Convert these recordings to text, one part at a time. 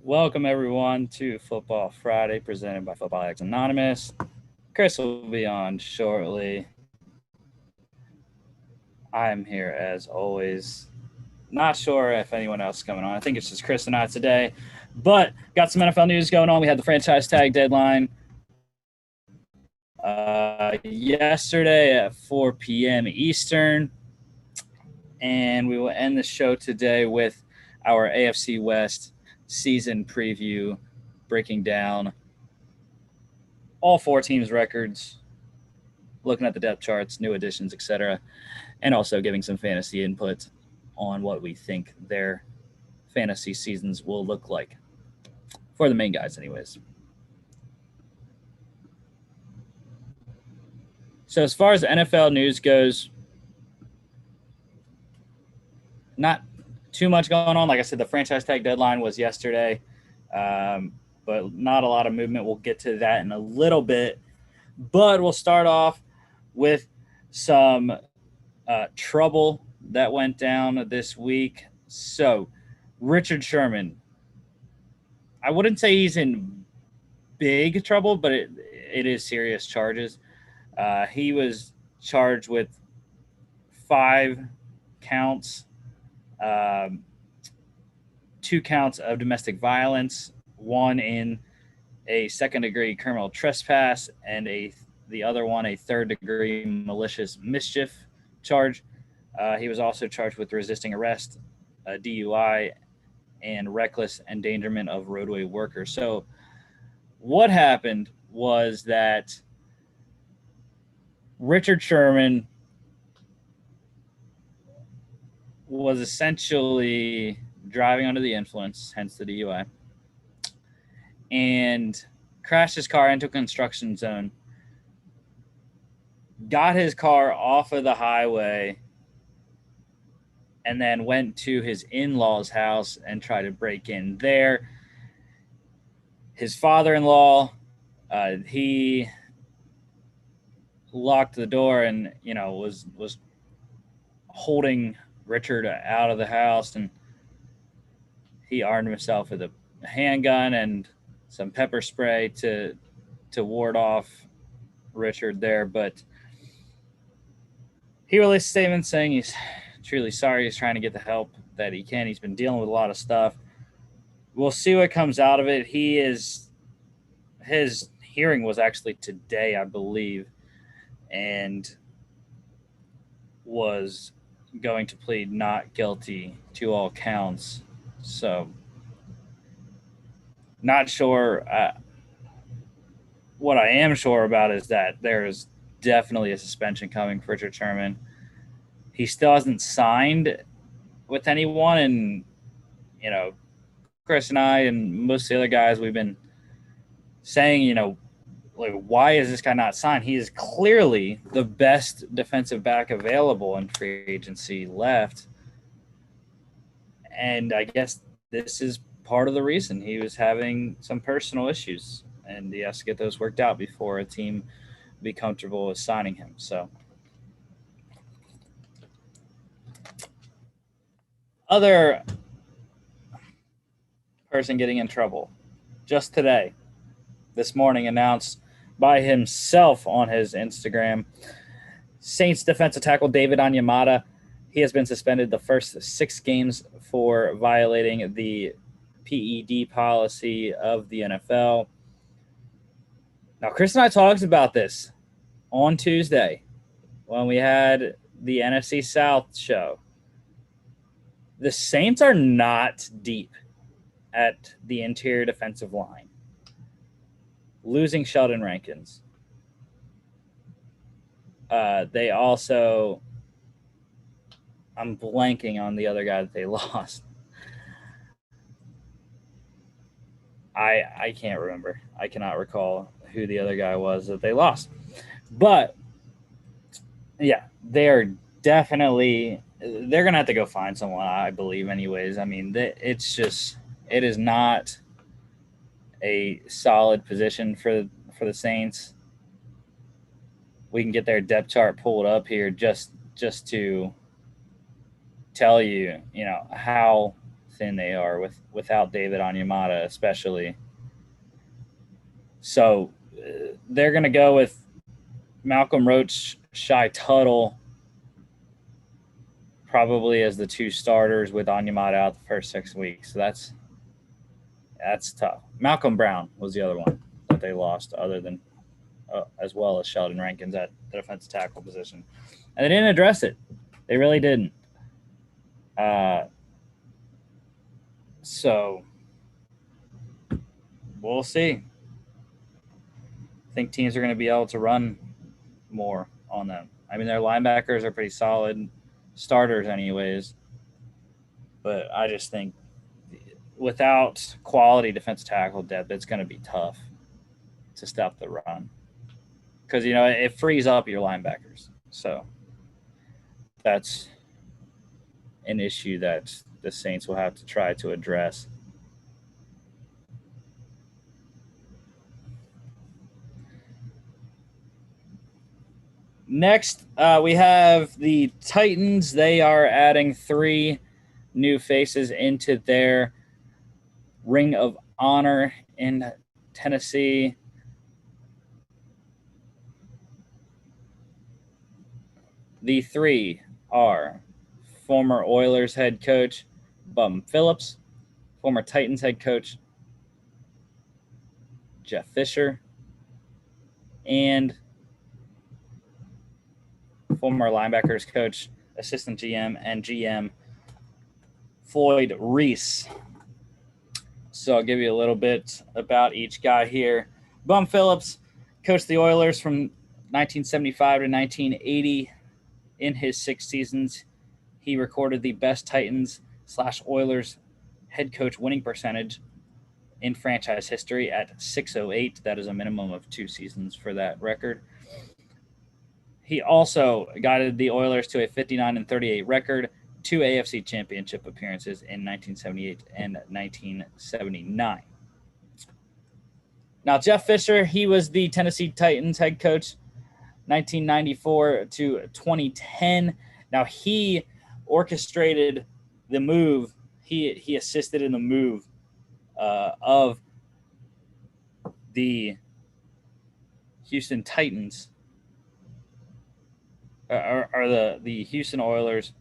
Welcome, everyone, to Football Friday, presented by Football X Anonymous. Chris will be on shortly. I'm here as always. Not sure if anyone else is coming on. I think it's just Chris and I today. But got some NFL news going on. We had the franchise tag deadline yesterday at 4 p.m. Eastern. And we will end the show today with our AFC West season preview, breaking down all four teams' records, looking at the depth charts, new additions, etc., and also giving some fantasy input on what we think their fantasy seasons will look like for the main guys, anyways. So as far as NFL news goes, not too much going on. Like I said, the franchise tag deadline was yesterday, but not a lot of movement. We'll get to that in a little bit. But we'll start off with some trouble that went down this week. So, Richard Sherman, I wouldn't say he's in big trouble, but it is serious charges. He was charged with 5 counts, 2 counts of domestic violence, 1 in a second-degree criminal trespass, and the other one a third-degree malicious mischief charge. He was also charged with resisting arrest, DUI, and reckless endangerment of roadway workers. So what happened was that Richard Sherman was essentially driving under the influence, hence the DUI, and crashed his car into a construction zone, got his car off of the highway, and then went to his in-laws' house and tried to break in there. His father-in-law, he locked the door and, was holding Richard out of the house, and he armed himself with a handgun and some pepper spray to ward off Richard there. But he released a statement saying he's truly sorry. He's trying to get the help that he can. He's been dealing with a lot of stuff. We'll see what comes out of it. His hearing was actually today, I believe, and was going to plead not guilty to all counts. So, not sure. What I am sure about is that there is definitely a suspension coming for Richard Sherman. He still hasn't signed with anyone, and Chris and I and most of the other guys, we've been saying, like, why is this guy not signed? He is clearly the best defensive back available in free agency left, and I guess this is part of the reason. He was having some personal issues, and he has to get those worked out before a team be comfortable with signing him. So, other person getting in trouble just today, this morning, announced by himself on his Instagram. Saints defensive tackle David Onyemata, he has been suspended the first 6 games for violating the PED policy of the NFL. Now, Chris and I talked about this on Tuesday when we had the NFC South show. The Saints are not deep at the interior defensive line. Losing Sheldon Rankins. They also, I'm blanking on the other guy that they lost. I can't remember. I cannot recall who the other guy was that they lost. But, yeah, they are definitely – they're going to have to go find someone, I believe, anyways. I mean, it is not a solid position for the Saints. We can get their depth chart pulled up here just to tell you, how thin they are without David Onyemata, especially. So they're going to go with Malcolm Roach, Shai Tuttle, probably as the two starters with Onyemata out the first 6 weeks. So that's tough. Malcolm Brown was the other one that they lost, other than as well as Sheldon Rankins at the defensive tackle position, and they didn't address it. They really didn't. So we'll see. I think teams are going to be able to run more on them. I mean, their linebackers are pretty solid starters anyways, but I just think without quality defensive tackle depth, it's going to be tough to stop the run because, it frees up your linebackers. So that's an issue that the Saints will have to try to address. Next, we have the Titans. They are adding 3 new faces into their Ring of Honor in Tennessee. The 3 are former Oilers head coach Bum Phillips, former Titans head coach Jeff Fisher, and former linebackers coach, assistant GM, and GM Floyd Reese. So I'll give you a little bit about each guy here. Bum Phillips coached the Oilers from 1975 to 1980. In his 6 seasons, he recorded the best Titans/Oilers head coach winning percentage in franchise history at .608. That is a minimum of 2 seasons for that record. He also guided the Oilers to a 59-38 record, 2 AFC Championship appearances in 1978 and 1979. Now, Jeff Fisher, he was the Tennessee Titans head coach 1994 to 2010. Now, he orchestrated the move. He assisted in the move of the Houston Titans, or the Houston Oilers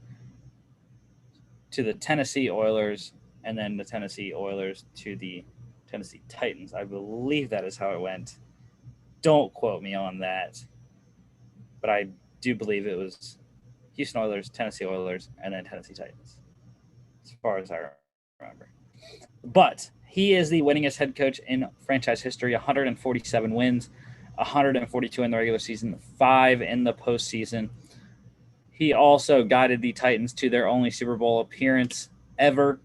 to the Tennessee Oilers, and then the Tennessee Oilers to the Tennessee Titans. I believe that is how it went. Don't quote me on that, but I do believe it was Houston Oilers, Tennessee Oilers, and then Tennessee Titans, as far as I remember. But he is the winningest head coach in franchise history, 147 wins, 142 in the regular season, 5 in the postseason. He also guided the Titans to their only Super Bowl appearance ever.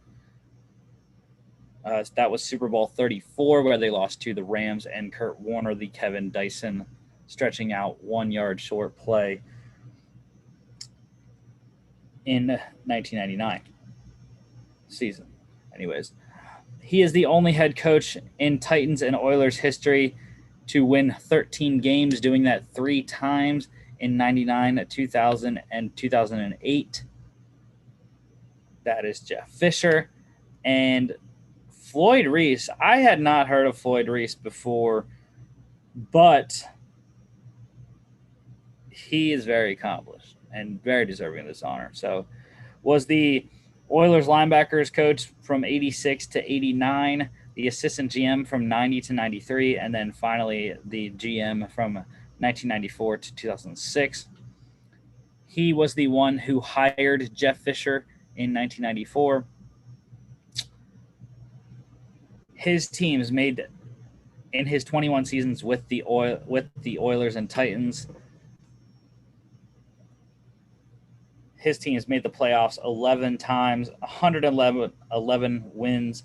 That was Super Bowl 34, where they lost to the Rams and Kurt Warner, the Kevin Dyson stretching out 1 yard short play in 1999 season. Anyways, he is the only head coach in Titans and Oilers history to win 13 games, doing that 3 times in 99, 2000, and 2008. That is Jeff Fisher. And Floyd Reese, I had not heard of Floyd Reese before, but he is very accomplished and very deserving of this honor. So was the Oilers linebackers coach from 86 to 89, the assistant GM from 90 to 93, and then finally the GM from 1994 to 2006. He was the one who hired Jeff Fisher in 1994. His teams made, in his 21 seasons with the Oilers and Titans, his teams made the playoffs 11 times, 111 wins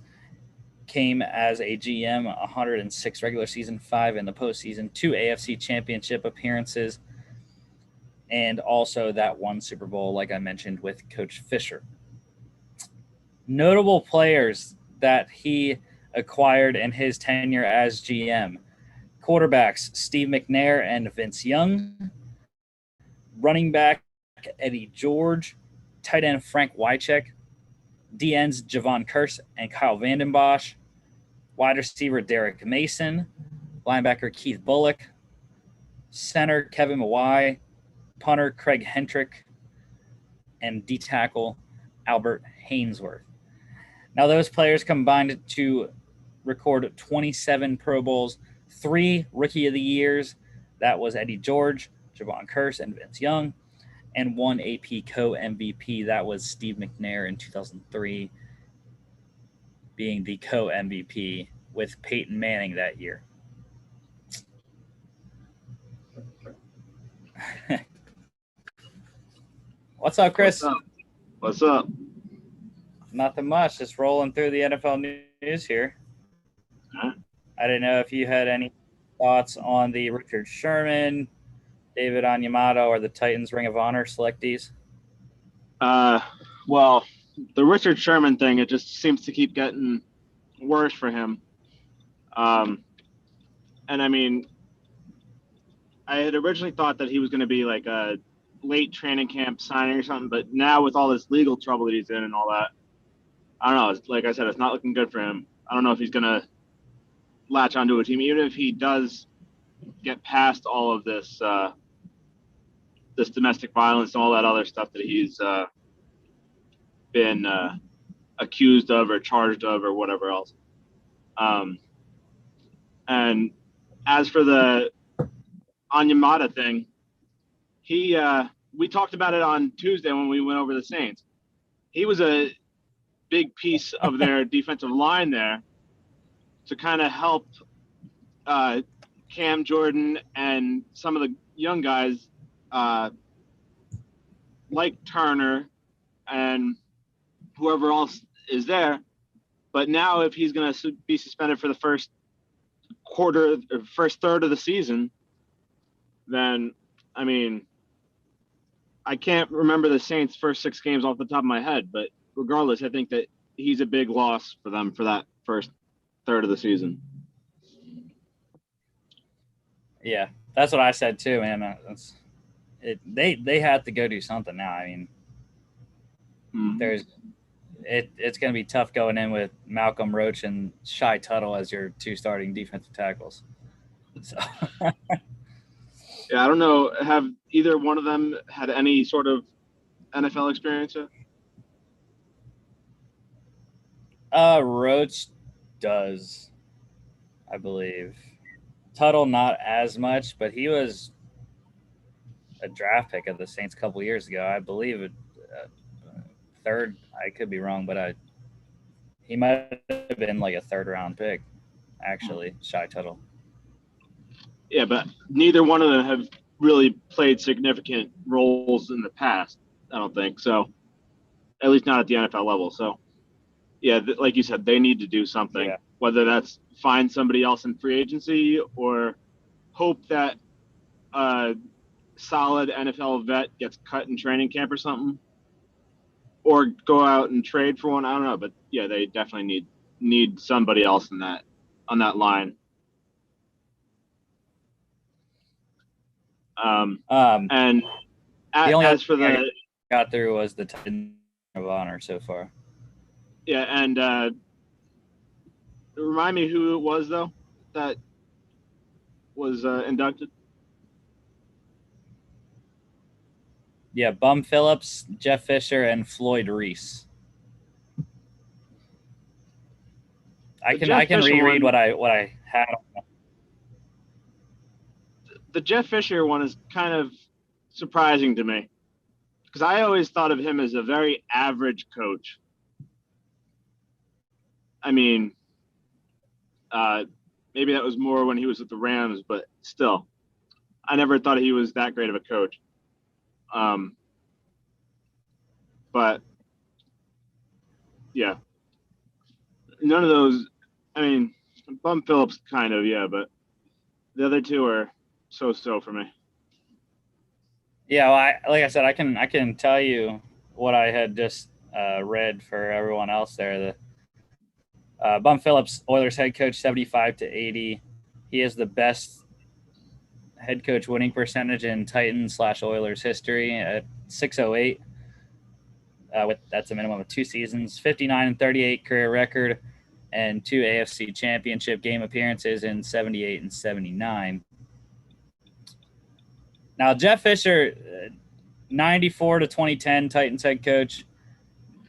came as a GM, 106 regular season, 5 in the postseason, 2 AFC Championship appearances, and also that 1 Super Bowl, like I mentioned, with Coach Fisher. Notable players that he acquired in his tenure as GM: quarterbacks Steve McNair and Vince Young, running back Eddie George, tight end Frank Wycheck, DNs Javon Curse and Kyle Vanden Bosch, wide receiver Derek Mason, linebacker Keith Bullock, center Kevin Mawai, punter Craig Hendrick, and D tackle Albert Hainsworth. Now, those players combined to record 27 Pro Bowls, 3 Rookie of the Years. That was Eddie George, Javon Curse, and Vince Young, and 1 AP co-MVP. That was Steve McNair in 2003, being the co-MVP with Peyton Manning that year. What's up, Chris? What's up? Nothing much. Just rolling through the NFL news here. Huh? I didn't know if you had any thoughts on the Richard Sherman, David Onyemata, or the Titans Ring of Honor selectees. Well, the Richard Sherman thing, it just seems to keep getting worse for him. And I mean, I had originally thought that he was going to be like a late training camp signing or something, but now with all this legal trouble that he's in and all that, I don't know. Like I said, it's not looking good for him. I don't know if he's going to latch onto a team, even if he does get past all of this this domestic violence and all that other stuff that he's been accused of or charged of or whatever else. And as for the Onyemata thing, we talked about it on Tuesday when we went over the Saints. He was a big piece of their defensive line there to kind of help Cam Jordan and some of the young guys like Turner and whoever else is there. But now if he's going to be suspended for the first quarter or first third of the season, then, I mean, I can't remember the Saints' first 6 games off the top of my head, but regardless, I think that he's a big loss for them for that first third of the season. Yeah, that's what I said too, man. They have to go do something now. I mean, it's going to be tough going in with Malcolm Roach and Shai Tuttle as your 2 starting defensive tackles. So. Yeah, I don't know. Have either one of them had any sort of NFL experience yet? Roach does, I believe. Tuttle not as much, but he was a draft pick of the Saints a couple years ago. I believe third. I could be wrong, but he might have been like a 3rd-round pick, actually, Shai Tuttle. Yeah, but neither one of them have really played significant roles in the past, I don't think. So, at least not at the NFL level. So, yeah, like you said, they need to do something, whether that's find somebody else in free agency or hope that a solid NFL vet gets cut in training camp or something, or go out and trade for one. I don't know, but yeah, they definitely need somebody else on that line. And as for the got through was the Titan of Honor so far. Yeah, and remind me who it was though that was inducted. Yeah, Bum Phillips, Jeff Fisher, and Floyd Reese. I can reread what I had. The Jeff Fisher one is kind of surprising to me because I always thought of him as a very average coach. I mean, maybe that was more when he was with the Rams, but still, I never thought he was that great of a coach. But yeah, none of those. I mean, Bum Phillips kind of, yeah, but the other 2 are so for me. Yeah, well, like I said, I can tell you what I had just read for everyone else there. The Bum Phillips, Oilers head coach, 75-80. He is the best head coach winning percentage in Titans/Oilers history at 608. That's a minimum of 2 seasons, 59-38 career record, and 2 AFC Championship game appearances in 78 and 79. Now, Jeff Fisher, 94 to 2010 Titans head coach,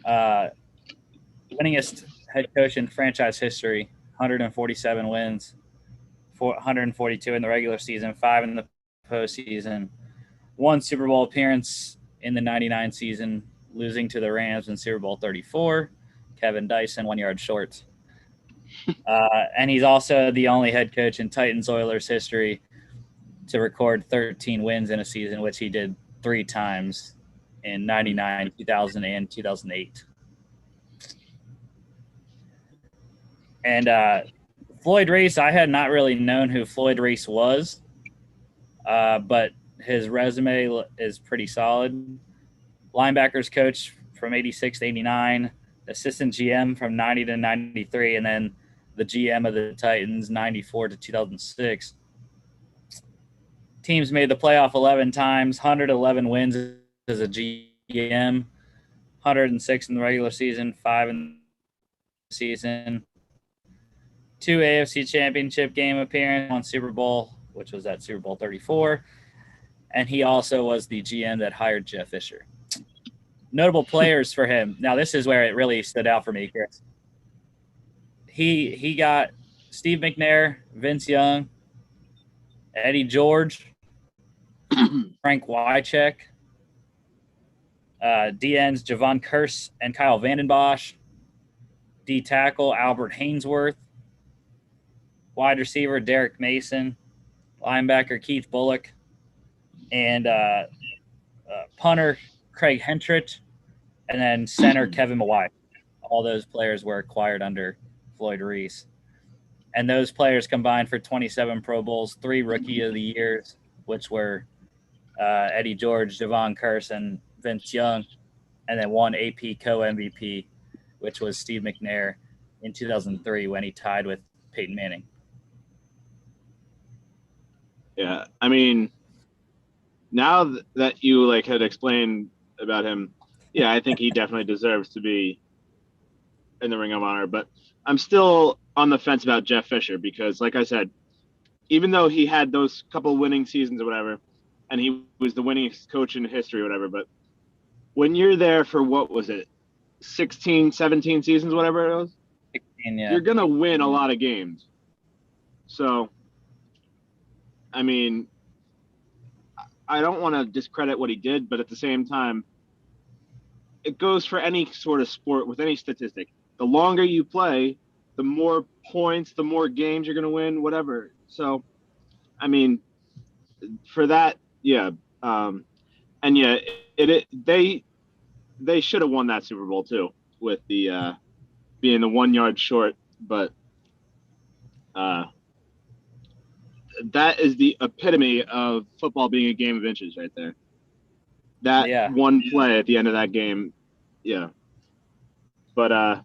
winningest head coach in franchise history, 147 wins, 142 in the regular season, 5 in the postseason, 1 Super Bowl appearance in the 99 season, losing to the Rams in Super Bowl 34. Kevin Dyson, 1 yard short. And he's also the only head coach in Titans Oilers history to record 13 wins in a season, which he did 3 times in 99, 2000, and 2008. And Floyd Reese, I had not really known who Floyd Reese was, but his resume is pretty solid. Linebackers coach from 86 to 89, assistant GM from 90 to 93, and then the GM of the Titans, 94 to 2006. Teams made the playoff 11 times, 111 wins as a GM, 106 in the regular season, 5 in the season, 2 AFC Championship game appearances, 1 Super Bowl, which was at Super Bowl 34. And he also was the GM that hired Jeff Fisher. Notable players for him. Now, this is where it really stood out for me, Chris. He got Steve McNair, Vince Young, Eddie George, Frank Wycheck, DNs Javon Curse and Kyle Vandenbosch, D tackle Albert Hainsworth, wide receiver Derek Mason, linebacker Keith Bullock, and punter Craig Hentrich, and then center Kevin Mawai. All those players were acquired under Floyd Reese. And those players combined for 27 Pro Bowls, 3 Rookie of the Years, which were Eddie George, Javon Curse, and Vince Young, and then 1 AP co-MVP, which was Steve McNair in 2003 when he tied with Peyton Manning. Yeah, I mean, now that you had explained about him, yeah, I think he definitely deserves to be in the Ring of Honor. But I'm still on the fence about Jeff Fisher because, like I said, even though he had those couple winning seasons or whatever, and he was the winningest coach in history or whatever, but when you're there for, what was it, 16, 17 seasons, whatever it was, 16, yeah. You're going to win a lot of games. So, I mean, I don't want to discredit what he did, but at the same time, it goes for any sort of sport with any statistic. The longer you play, the more points, the more games you're going to win, whatever. So, I mean, for that, yeah. And yeah, they should have won that Super Bowl too, with the being the 1 yard short. But that is the epitome of football being a game of inches right there. That one play at the end of that game, yeah. But I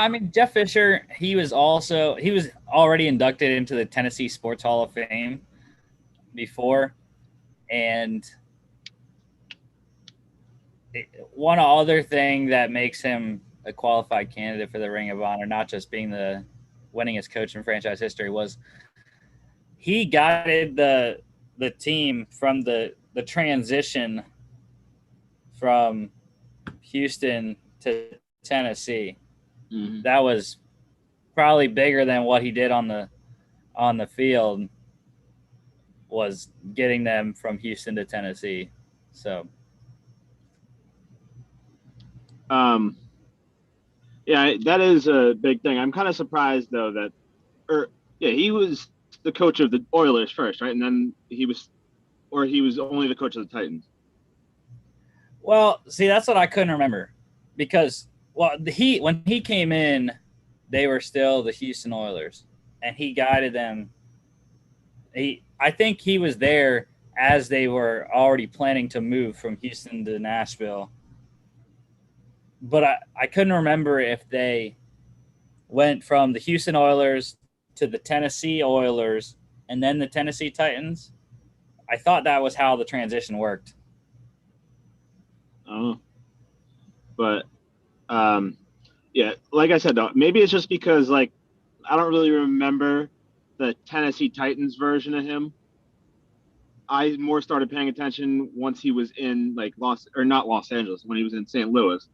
mean, Jeff Fisher, he was already inducted into the Tennessee Sports Hall of Fame before, and one other thing that makes him a qualified candidate for the Ring of Honor, not just being the winningest coach in franchise history, was he guided the team from the transition from Houston to Tennessee. Mm-hmm. That was probably bigger than what he did on the field, was getting them from Houston to Tennessee. So yeah, that is a big thing. I'm kind of surprised though that he was the coach of the Oilers first, right? And then he was only the coach of the Titans. Well, see, that's what I couldn't remember because when he came in, they were still the Houston Oilers, and he guided them. I think he was there as they were already planning to move from Houston to Nashville. But I couldn't remember if they went from the Houston Oilers to the Tennessee Oilers and then the Tennessee Titans. I thought that was how the transition worked. I don't know. But yeah, like I said though, maybe it's just because like I don't really remember the Tennessee Titans version of him. I more started paying attention once he was in like not Los Angeles, when he was in St. Louis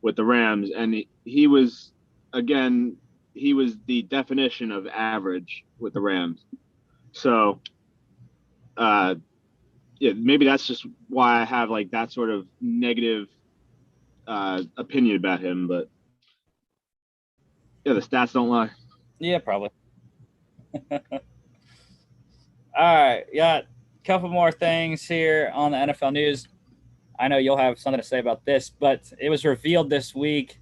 with the Rams, and he was again he was the definition of average with the Rams. So yeah, maybe that's just why I have like that sort of negative opinion about him. But yeah, the stats don't lie. Yeah, probably. All right, got a couple more things here on the NFL news. I know you'll have something to say about this, but it was revealed this week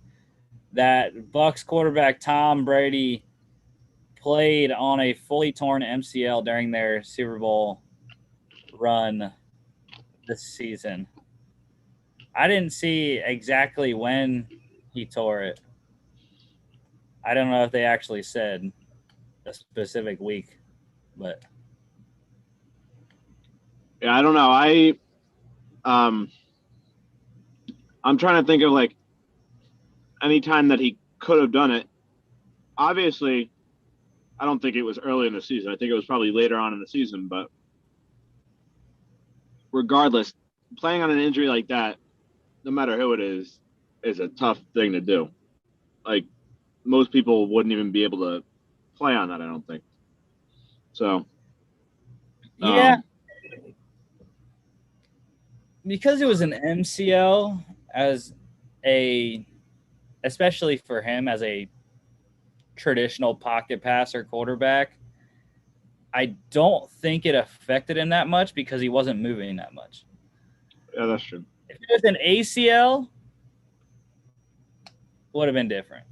that Bucks quarterback Tom Brady played on a fully torn MCL during their Super Bowl run this season. I didn't see exactly when he tore it. I don't know if they actually said a specific week, but Yeah, I don't know. Um I'm trying to think of like any time that he could have done it. Obviously, I don't think it was early in the season. I think it was probably later on in the season. But regardless, playing on an injury like that, no matter who it is a tough thing to do. Like most people wouldn't even be able to play on that. I don't think. So yeah, because it was an MCL especially for him as a traditional pocket passer quarterback, I don't think it affected him that much because he wasn't moving that much. yeah, that's true. If it was an ACL, would have been different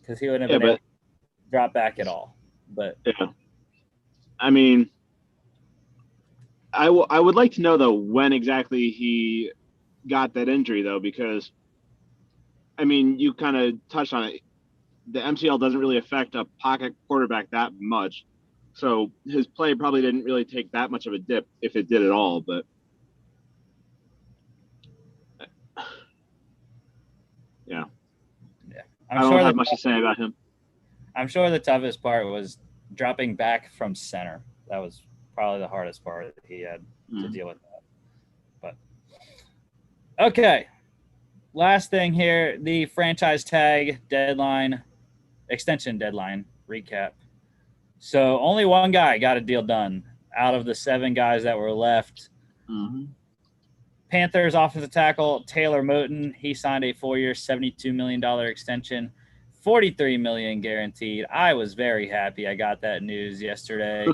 because he wouldn't have been able to drop back at all. But yeah, I mean, I would like to know though when exactly he got that injury though, because I mean, you kind of touched on it. The MCL doesn't really affect a pocket quarterback that much. So his play probably didn't really take that much of a dip, if it did at all. But yeah, I don't have much to say about him. I'm sure the toughest part was dropping back from center. That was probably the hardest part that he had to deal with that. But okay, last thing here, the franchise tag extension deadline recap. So only one guy got a deal done out of the 7 guys that were left. Mm-hmm. Panthers offensive tackle Taylor Moton, he signed a 4-year, $72 million extension, $43 million guaranteed. I was very happy I got that news yesterday.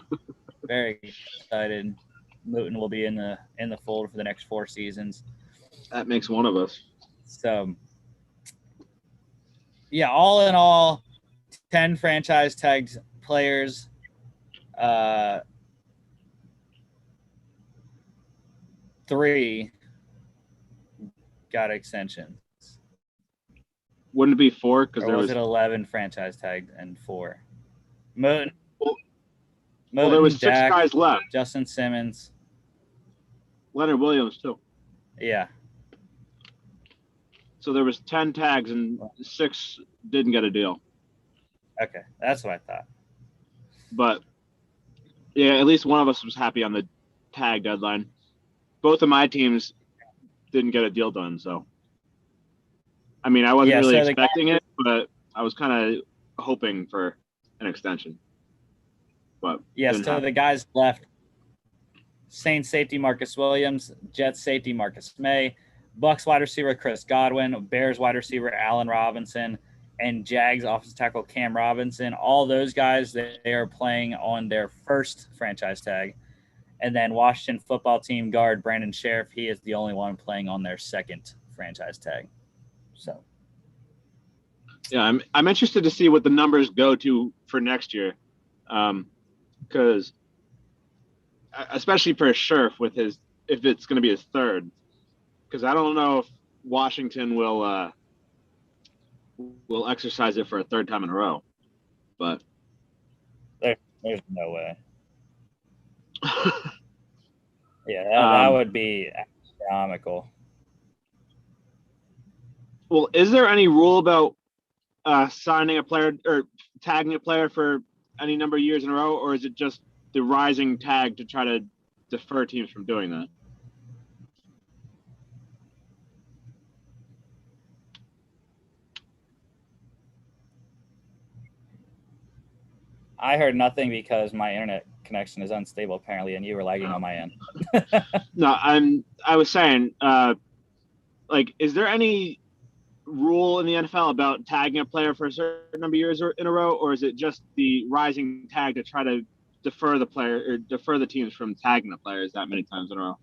Very excited. Moton will be in the fold for the next 4 seasons. That makes one of us. So, yeah, all in all, 10 franchise tagged players. 3 got extensions. Wouldn't it be 4? Because there was it 11 franchise tagged and 4. Moton. Well, there was 6 guys left. Justin Simmons. Leonard Williams too. Yeah. So there was 10 tags and 6 didn't get a deal. Okay, that's what I thought. But yeah, at least one of us was happy on the tag deadline. Both of my teams didn't get a deal done, so I mean, I wasn't really expecting it, but I was kind of hoping for an extension. But so the guys left: Saints safety Marcus Williams, Jets safety Marcus May, Bucks wide receiver Chris Godwin, Bears wide receiver Allen Robinson, and Jags offensive tackle Cam Robinson. All those guys, they are playing on their first franchise tag. And then Washington football team guard Brandon Sheriff, he is the only one playing on their second franchise tag. So, yeah, I'm interested to see what the numbers go to for next year, because especially for Sheriff with if it's going to be his third, because I don't know if Washington will exercise it for a third time in a row, but there's no way. Yeah, that would be astronomical. Well, is there any rule about signing a player or tagging a player for any number of years in a row, or is it just the rising tag to try to defer teams from doing that? I heard nothing because my internet connection is unstable apparently, and you were lagging on my end. No, I was saying, like, is there any rule in the NFL about tagging a player for a certain number of years in a row, or is it just the rising tag to try to defer the player or defer the teams from tagging the players that many times in a row?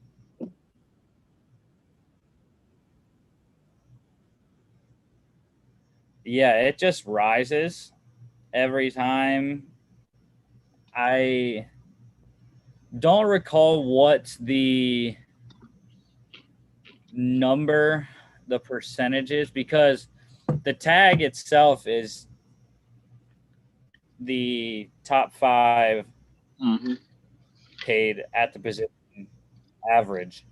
Yeah, it just rises every time. I don't recall what the number, the percentage is, because the tag itself is the top 5 paid at the position average.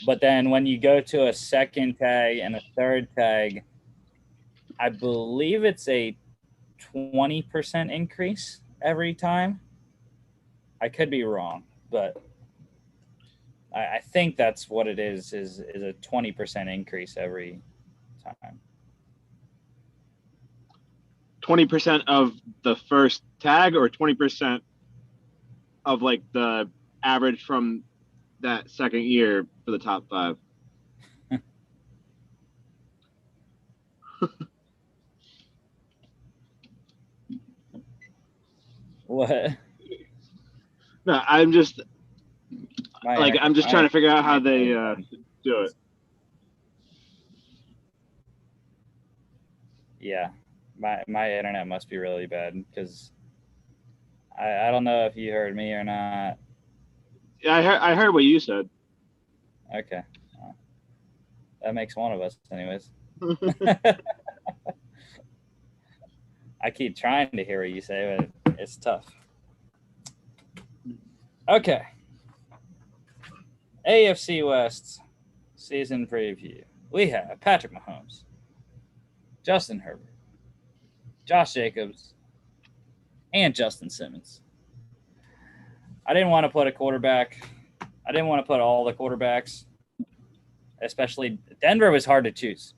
But then when you go to a second tag and a third tag, I believe it's a 20% increase every time. I could be wrong, but I think that's what it is a 20% increase every time. 20% of the first tag, or 20% of like the average from that second year for the top 5? What? No, I'm just trying to figure out how they do it. Yeah, my internet must be really bad because I don't know if you heard me or not. Yeah, I heard what you said. Okay, well, that makes one of us, anyways. I keep trying to hear what you say, but it's tough. Okay. AFC West season preview. We have Patrick Mahomes, Justin Herbert, Josh Jacobs, and Justin Simmons. I didn't want to put a quarterback. I didn't want to put all the quarterbacks, especially Denver was hard to choose.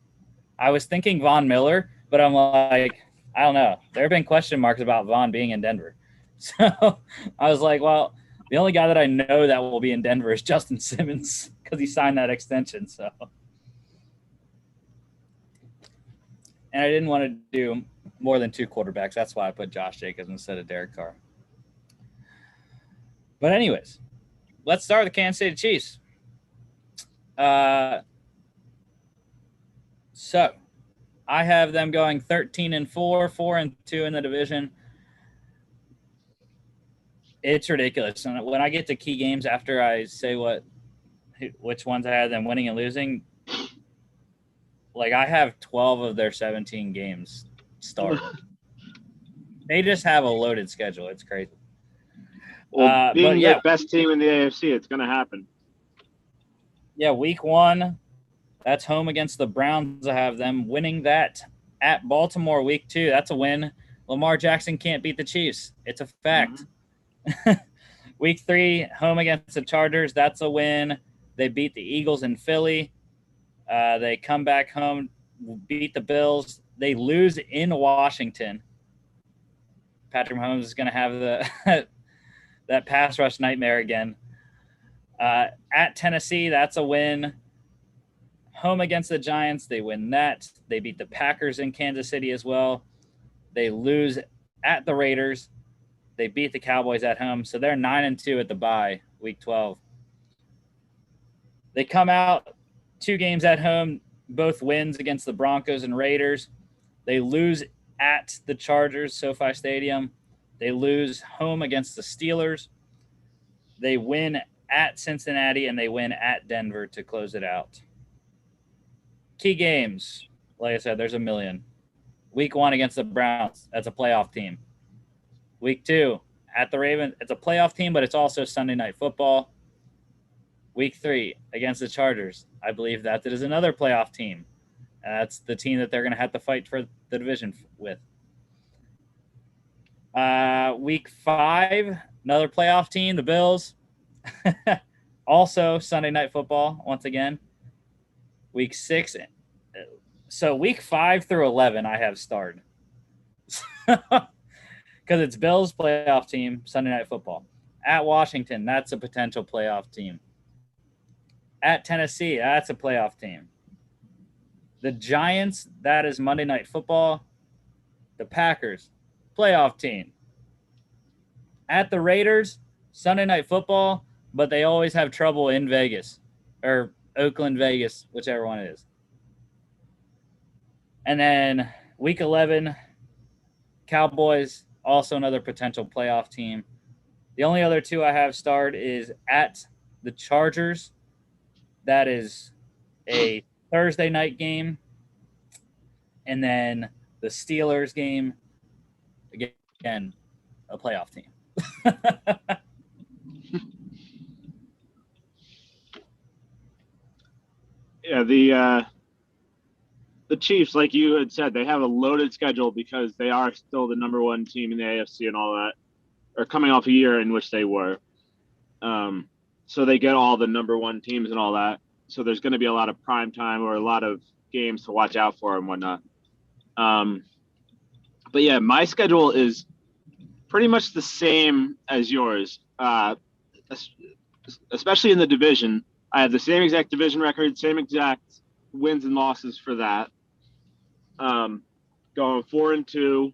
I was thinking Von Miller, but I'm like, I don't know. There have been question marks about Von being in Denver. So I was like, well, the only guy that I know that will be in Denver is Justin Simmons because he signed that extension. So, and I didn't want to do more than 2 quarterbacks. That's why I put Josh Jacobs instead of Derek Carr. But anyways, let's start with the Kansas City Chiefs. So I have them going 13-4, 4-2 in the division. It's ridiculous. And when I get to key games after I say which ones I have them winning and losing, like I have 12 of their 17 games started. They just have a loaded schedule. It's crazy. Well, being the best team in the AFC, it's going to happen. Yeah, week 1, that's home against the Browns. I have them winning that at Baltimore. Week 2, that's a win. Lamar Jackson can't beat the Chiefs. It's a fact. Mm-hmm. Week 3, home against the Chargers. That's a win. They beat the Eagles in Philly. They come back home, beat the Bills. They lose in Washington. Patrick Mahomes is going to have that pass rush nightmare again. At Tennessee, that's a win. Home against the Giants, they win that. They beat the Packers in Kansas City as well. They lose at the Raiders. They beat the Cowboys at home, so they're 9-2 at the bye, week 12. They come out 2 games at home, both wins against the Broncos and Raiders. They lose at the Chargers, SoFi Stadium. They lose home against the Steelers. They win at Cincinnati, and they win at Denver to close it out. Key games, like I said, there's a million. Week 1 against the Browns, that's a playoff team. Week 2 at the Ravens, it's a playoff team, but it's also Sunday Night Football. Week 3 against the Chargers. I believe that is another playoff team. That's the team that they're going to have to fight for the division with. Week 5, another playoff team, the Bills. Also Sunday Night Football once again. Week 6. So week 5 through 11 I have starred. Because it's Bills playoff team, Sunday Night Football. At Washington, that's a potential playoff team. At Tennessee, that's a playoff team. The Giants, that is Monday Night Football. The Packers, playoff team. At the Raiders, Sunday Night Football, but they always have trouble in Vegas. Or Oakland, Vegas, whichever one it is. And then week 11, Cowboys, also another potential playoff team. The only other two I have starred is at the Chargers. That is a Thursday night game. And then the Steelers game, again, a playoff team. Yeah, the Chiefs, like you had said, they have a loaded schedule because they are still the number one team in the AFC and all that, or coming off a year in which they were. So they get all the number one teams and all that. So there's going to be a lot of prime time or a lot of games to watch out for and whatnot. But yeah, my schedule is pretty much the same as yours, especially in the division. I have the same exact division record, same exact wins and losses for that. Going 4-2,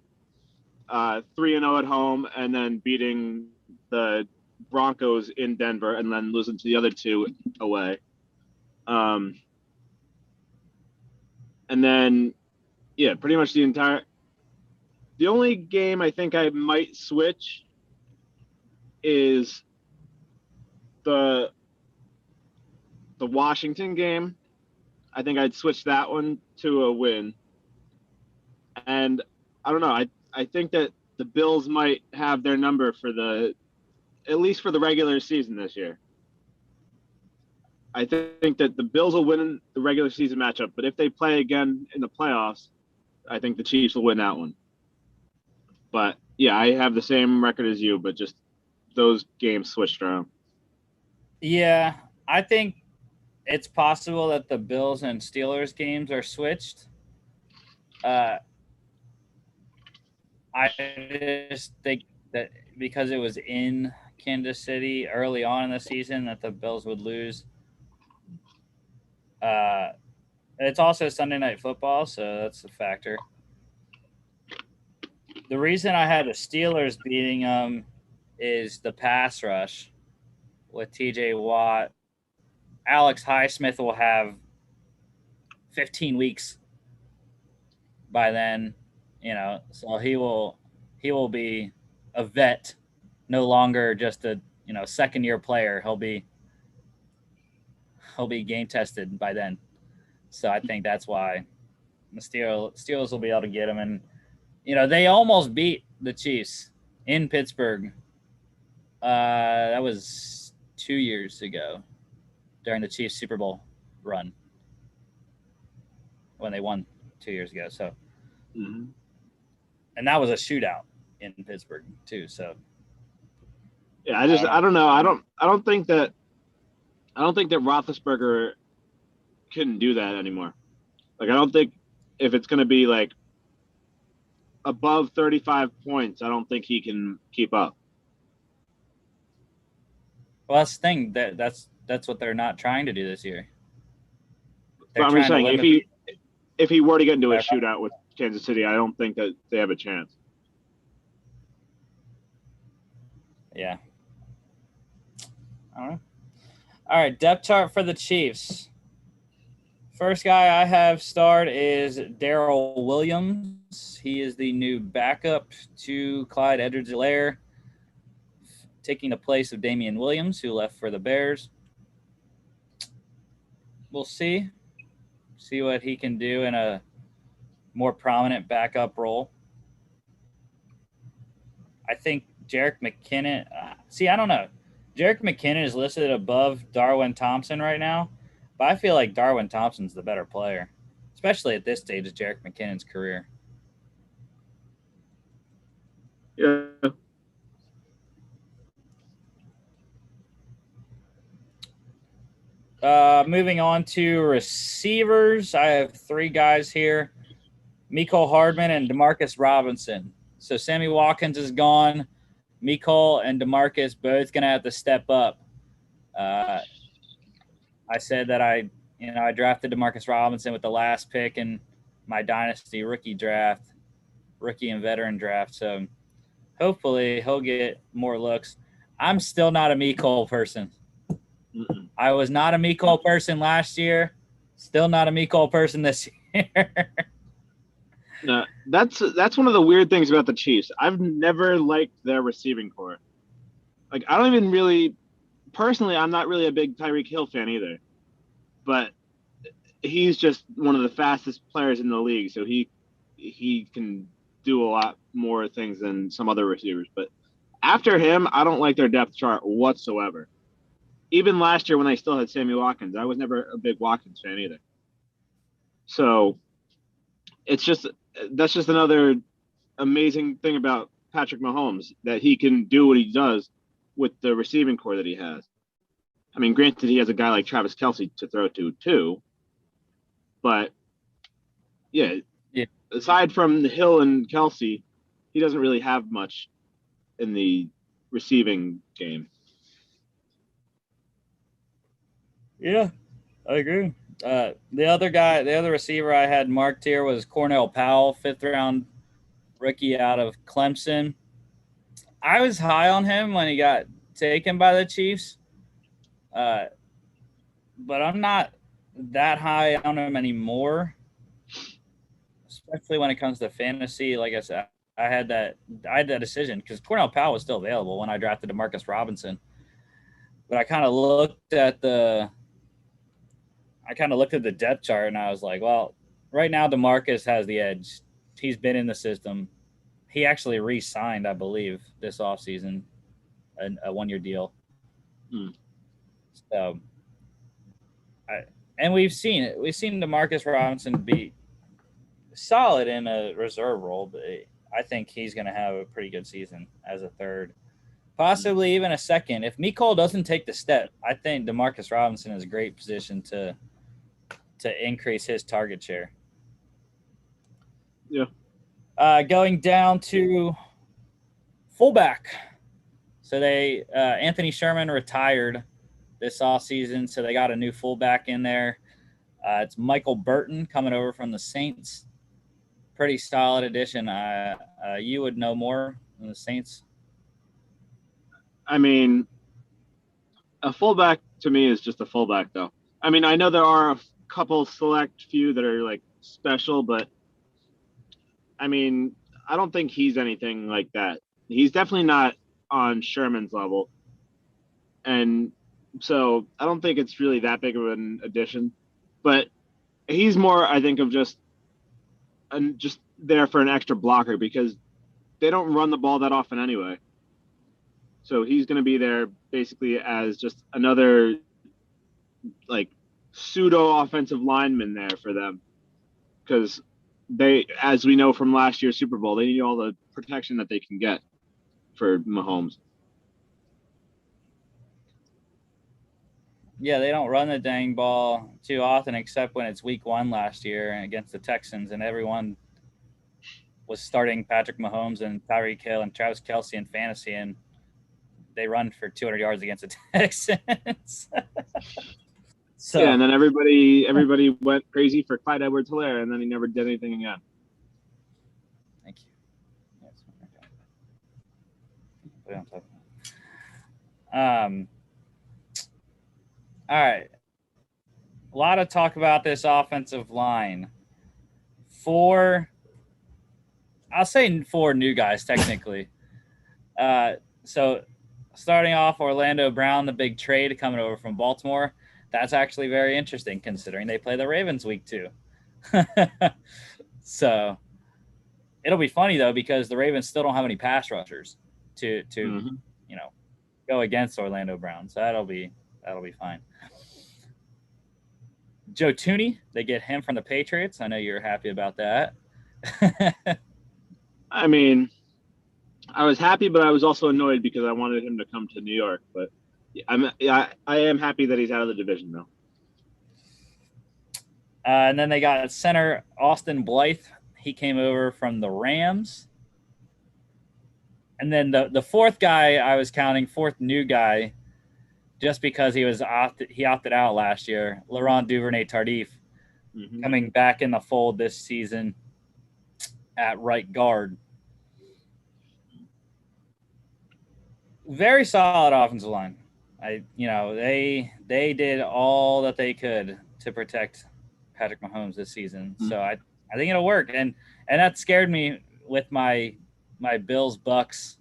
3-0 at home, and then beating the Broncos in Denver, and then losing to the other two away. And then, yeah, pretty much the only game I think I might switch is the Washington game. I think I'd switch that one to a win. And I don't know. I think that the Bills might have their number at least for the regular season this year. I think that the Bills will win the regular season matchup, but if they play again in the playoffs, I think the Chiefs will win that one. But yeah, I have the same record as you, but just those games switched around. Yeah, I think it's possible that the Bills and Steelers games are switched. I just think that because it was in Kansas City early on in the season that the Bills would lose. It's also Sunday Night Football, so that's a factor. The reason I had the Steelers beating them is the pass rush with TJ Watt. Alex Highsmith will have 15 weeks by then, so he will be a vet, no longer just a second-year player. He'll be game tested by then. So I think that's why the Steelers will be able to get him. And they almost beat the Chiefs in Pittsburgh. That was 2 years ago during the Chiefs Super Bowl run when they won 2 years ago. So, and that was a shootout in Pittsburgh too. So, yeah, I don't know. I don't think that Roethlisberger couldn't do that anymore. Like, I don't think if it's going to be like above 35 points, I don't think he can keep up. Well, that's the thing. That's what they're not trying to do this year. I'm just saying, if he were to get into a shootout with Kansas City, I don't think that they have a chance. Yeah. All right, depth chart for the Chiefs. First guy I have starred is Darrell Williams. He is the new backup to Clyde Edwards-Helaire, taking the place of Damian Williams, who left for the Bears. We'll see what he can do in a more prominent backup role. I think Jerick McKinnon. I don't know. Jerick McKinnon is listed above Darwin Thompson right now, but I feel like Darwin Thompson's the better player, especially at this stage of Jerick McKinnon's career. Yeah. Moving on to receivers, I have three guys here: Mecole Hardman and Demarcus Robinson. So Sammy Watkins is gone. Mecole and Demarcus both gonna have to step up. I said that I drafted Demarcus Robinson with the last pick in my dynasty rookie and veteran draft. So hopefully he'll get more looks. I'm still not a Mecole person. Mm-mm. I was not a Mecole person last year. Still not a Mecole person this year. No, that's one of the weird things about the Chiefs. I've never liked their receiving core. Like, I don't even really, personally, I'm not really a big Tyreek Hill fan either. But he's just one of the fastest players in the league, so he can do a lot more things than some other receivers. But after him, I don't like their depth chart whatsoever. Even last year when they still had Sammy Watkins, I was never a big Watkins fan either. So that's just another amazing thing about Patrick Mahomes, that he can do what he does with the receiving core that he has. I mean, granted, he has a guy like Travis Kelce to throw to too, but yeah. Aside from the Hill and Kelce, he doesn't really have much in the receiving game. Yeah, I agree. The other receiver I had marked here was Cornell Powell, 5th-round rookie out of Clemson. I was high on him when he got taken by the Chiefs, but I'm not that high on him anymore, especially when it comes to fantasy. Like I said, I had that decision because Cornell Powell was still available when I drafted Demarcus Robinson, but I kind of looked at the depth chart and I was like, well, right now DeMarcus has the edge. He's been in the system. He actually re-signed, I believe, this offseason, a 1-year deal. So, and we've seen it. We've seen DeMarcus Robinson be solid in a reserve role, but I think he's going to have a pretty good season as a third, possibly even a second. If Mecole doesn't take the step, I think DeMarcus Robinson is a great position to increase his target share. Yeah. Going down to fullback. So they Anthony Sherman retired this offseason, so they got a new fullback in there. It's Michael Burton coming over from the Saints. Pretty solid addition. You would know more than the Saints. I mean, a fullback to me is just a fullback, though. I mean, I know there are a couple select few that are like special, but I mean, I don't think he's anything like that. He's definitely not on Sherman's level. And so I don't think it's really that big of an addition. But he's more, I think, of just there for an extra blocker because they don't run the ball that often anyway. So he's going to be there basically as just another like pseudo offensive lineman there for them because they, as we know from last year's Super Bowl, they need all the protection that they can get for Mahomes. Yeah, they don't run the dang ball too often, except when it's week 1 last year against the Texans, and everyone was starting Patrick Mahomes and Tyreek Hill and Travis Kelce in fantasy, and they run for 200 yards against the Texans. So yeah, and then everybody went crazy for Clyde Edwards-Helaire, and then he never did anything again. Thank you. All right. A lot of talk about this offensive line. I'll say 4 new guys, technically. So starting off, Orlando Brown, the big trade coming over from Baltimore. That's actually very interesting considering they play the Ravens week 2. So it'll be funny, though, because the Ravens still don't have any pass rushers to go against Orlando Brown, so that'll be fine. Joe Tooney, they get him from the Patriots. I know you're happy about that. I mean, I was happy, but I was also annoyed because I wanted him to come to New York. But I am happy that he's out of the division though. And then they got center Austin Blythe. He came over from the Rams. And then the fourth guy I was counting, fourth new guy, just because he opted out last year, Laurent Duvernay-Tardif, coming back in the fold this season at right guard. Very solid offensive line. They did all that they could to protect Patrick Mahomes this season. So I think it'll work. And that scared me with my Bills Bucks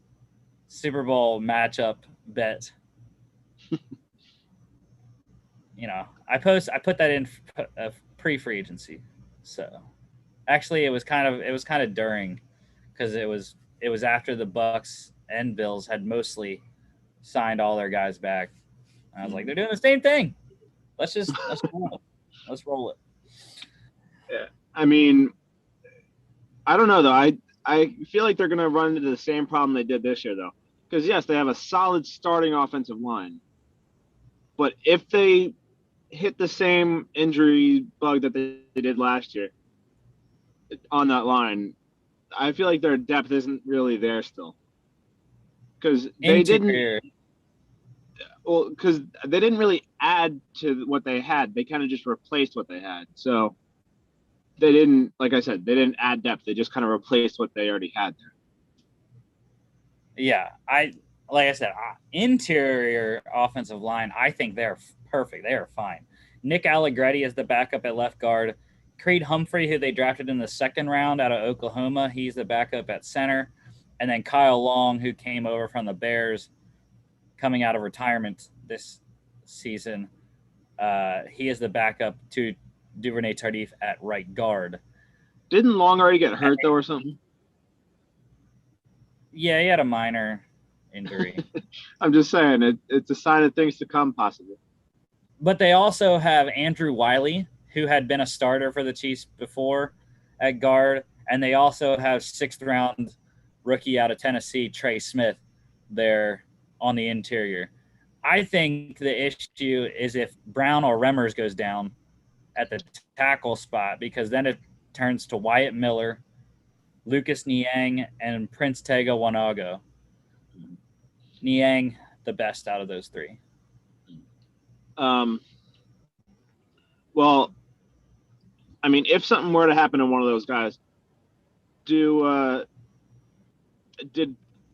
Super Bowl matchup bet. I put that in pre-free agency. So actually it was kind of during, because it was after the Bucks and Bills had mostly signed all their guys back. And I was like, they're doing the same thing. Let's roll it. Yeah. I mean, I don't know though. I feel like they're going to run into the same problem they did this year though. Because yes, they have a solid starting offensive line. But if they hit the same injury bug that they did last year on that line, I feel like their depth isn't really there still. Because they didn't really add to what they had. They kind of just replaced what they had. So they didn't, like I said, they didn't add depth. They just kind of replaced what they already had there. Yeah, like I said, interior offensive line, I think they're perfect. They are fine. Nick Allegretti is the backup at left guard. Creed Humphrey, who they drafted in the second round out of Oklahoma, he's the backup at center. And then Kyle Long, who came over from the Bears, coming out of retirement this season. He is the backup to Duvernay-Tardif at right guard. Didn't Long already get hurt, though, or something? Yeah, he had a minor injury. I'm just saying, it's a sign of things to come, possibly. But they also have Andrew Wiley, who had been a starter for the Chiefs before at guard. And they also have sixth-round rookie out of Tennessee, Trey Smith, there on the interior. I think the issue is if Brown or Remmers goes down at the tackle spot, because then it turns to Wyatt Miller, Lucas Niang, and Prince Tega Wanago. Niang, the best out of those three. Well, I mean, if something were to happen to one of those guys, did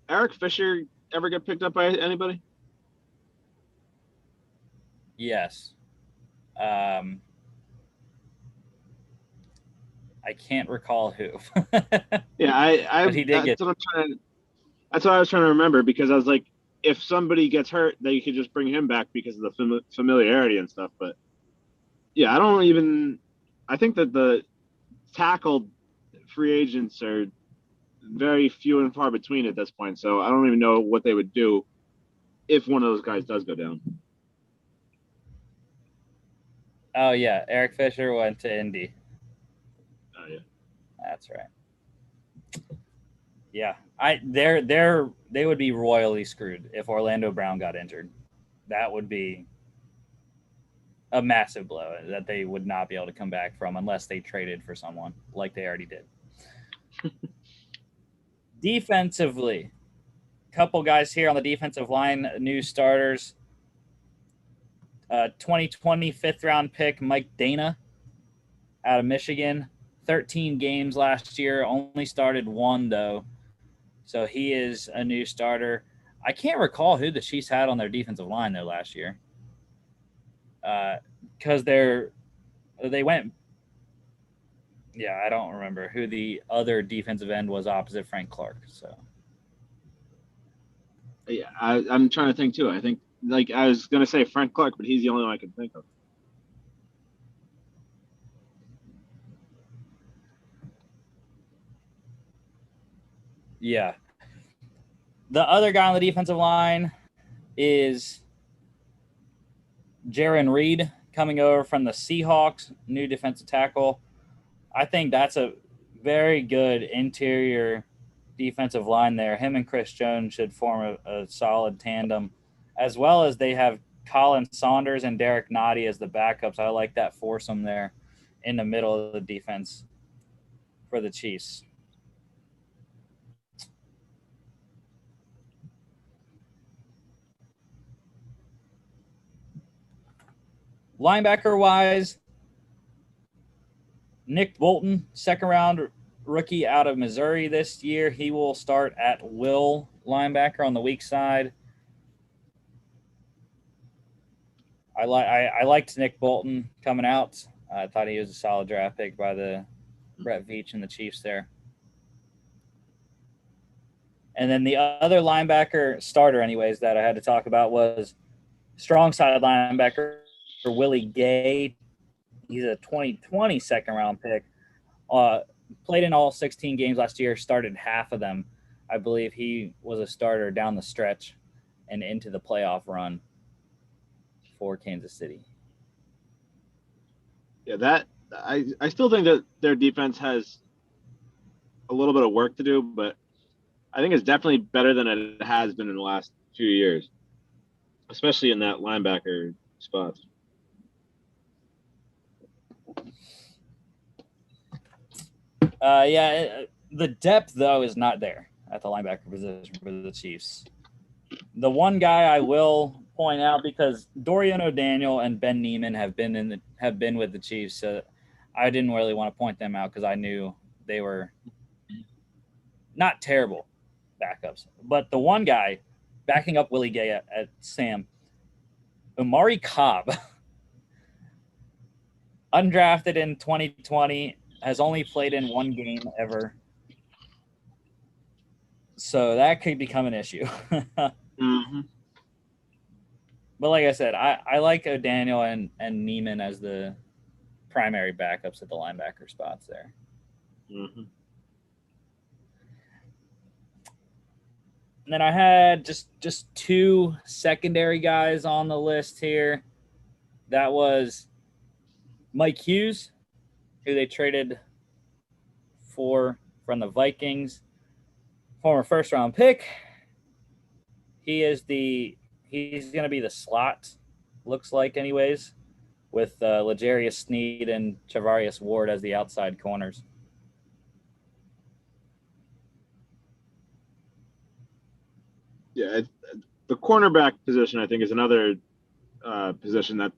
Eric Fisher ever get picked up by anybody? Yes. I can't recall who. Yeah, but he did that's what I was trying to remember, because I was like, if somebody gets hurt, they could just bring him back because of the familiarity and stuff. But yeah, I think that the tackle free agents are very few and far between at this point. So I don't even know what they would do if one of those guys does go down. Oh yeah, Eric Fisher went to Indy. Oh yeah, that's right. Yeah, they would be royally screwed if Orlando Brown got injured. That would be a massive blow that they would not be able to come back from unless they traded for someone like they already did. Defensively, couple guys here on the defensive line, new starters. 2020 fifth-round pick Mike Dana out of Michigan. 13 games last year, only started one, though. So he is a new starter. I can't recall who the Chiefs had on their defensive line, though, last year. Because they went – yeah, I don't remember who the other defensive end was opposite Frank Clark. So yeah, I'm trying to think, too. I think, like, I was going to say Frank Clark, but he's the only one I can think of. Yeah. The other guy on the defensive line is Jaron Reed coming over from the Seahawks, new defensive tackle. I think that's a very good interior defensive line there. Him and Chris Jones should form a solid tandem, as well as they have Colin Saunders and Derek Nottie as the backups. I like that foursome there in the middle of the defense for the Chiefs. Linebacker-wise, Nick Bolton, second-round rookie out of Missouri this year. He will start at will linebacker on the weak side. I liked Nick Bolton coming out. I thought he was a solid draft pick by the Brett Veach and the Chiefs there. And then the other linebacker starter, anyways, that I had to talk about was strong side linebacker for Willie Gay. He's a 2020 second-round pick. Played in all 16 games last year, started half of them. I believe he was a starter down the stretch and into the playoff run for Kansas City. Yeah, that I still think that their defense has a little bit of work to do, but I think it's definitely better than it has been in the last few years, especially in that linebacker spot. The depth, though, is not there at the linebacker position for the Chiefs. The one guy I will point out, because Dorian O'Daniel and Ben Neiman have been with the Chiefs, so I didn't really want to point them out because I knew they were not terrible backups. But the one guy backing up Willie Gay at Sam, Omari Cobb, undrafted in 2020, has only played in one game ever. So that could become an issue. Mm-hmm. But like I said, I like O'Daniel and Neiman as the primary backups at the linebacker spots there. Mm-hmm. And then I had just two secondary guys on the list here. That was Mike Hughes, who they traded for from the Vikings, former first-round pick. He's going to be the slot, looks like, anyways, with L'Jarius Sneed and Charvarius Ward as the outside corners. Yeah, the cornerback position, I think, is another position that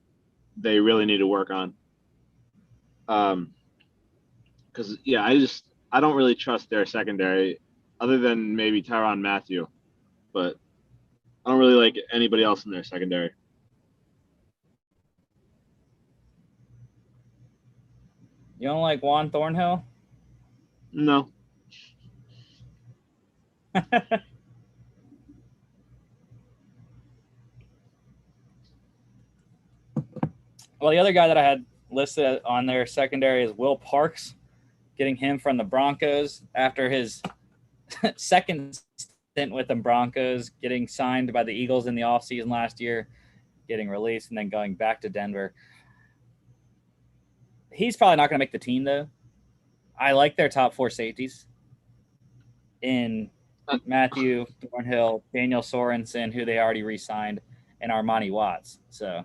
they really need to work on. Because, I don't really trust their secondary, other than maybe Tyrann Mathieu, but I don't really like anybody else in their secondary. You don't like Juan Thornhill? No. Well, the other guy that I had listed on their secondary is Will Parks, getting him from the Broncos after his second stint with the Broncos, getting signed by the Eagles in the offseason last year, getting released, and then going back to Denver. He's probably not going to make the team, though. I like their top four safeties in Matthew Thornhill, Daniel Sorensen, who they already re-signed, and Armani Watts. So,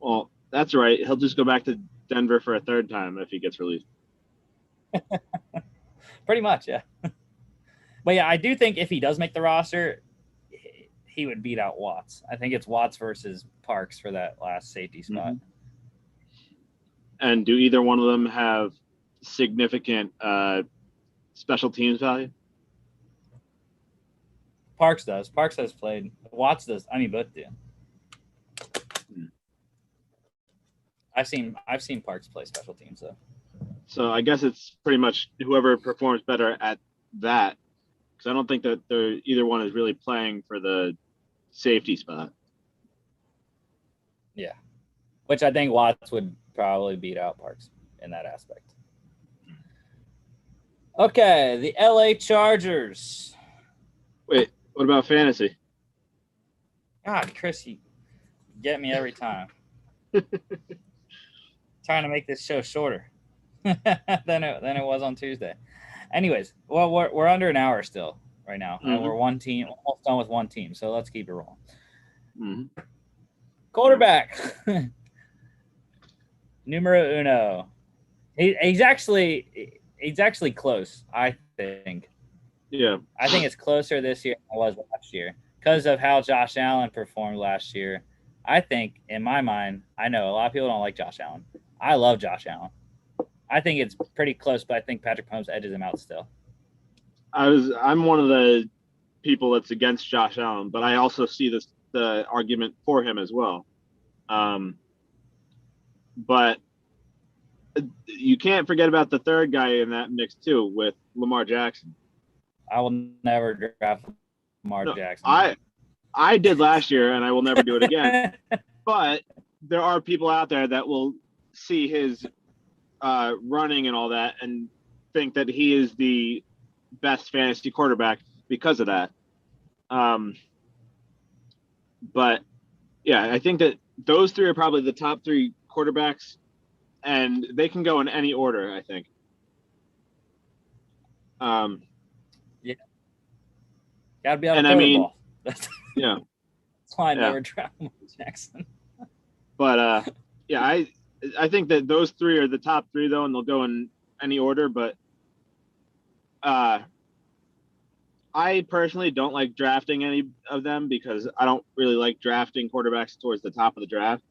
well, that's right. He'll just go back to Denver for a third time if he gets released. Pretty much, yeah. But yeah, I do think if he does make the roster, he would beat out Watts. I think it's Watts versus Parks for that last safety spot. Mm-hmm. And do either one of them have significant special teams value? Parks does. Parks has played. Watts does. I mean, both do. I've seen Parks play special teams, though. So I guess it's pretty much whoever performs better at that, because I don't think that either one is really playing for the safety spot. Yeah, which I think Watts would probably beat out Parks in that aspect. Okay, the LA Chargers. Wait, what about fantasy? God, Chris, you get me every time. Trying to make this show shorter than it was on Tuesday. Anyways, well, we're under an hour still right now, and we're one team, almost done with one team. So let's keep it rolling. Mm-hmm. Quarterback, numero uno. He's actually close, I think. Yeah. I think it's closer this year than it was last year because of how Josh Allen performed last year. I think, in my mind, I know a lot of people don't like Josh Allen. I love Josh Allen. I think it's pretty close, but I think Patrick Mahomes edges him out still. I'm one of the people that's against Josh Allen, but I also see the argument for him as well. But you can't forget about the third guy in that mix too, with Lamar Jackson. I will never draft Lamar Jackson. I did last year, and I will never do it again. But there are people out there that will see his running and all that and think that he is the best fantasy quarterback because of that. But yeah, I think that those three are probably the top three quarterbacks, and they can go in any order, I think. Yeah. Gotta be able to throw the ball. Yeah. That's why I never draft Lamar Jackson. But yeah, I think that those three are the top three though, and they'll go in any order. But I personally don't like drafting any of them because I don't really like drafting quarterbacks towards the top of the draft.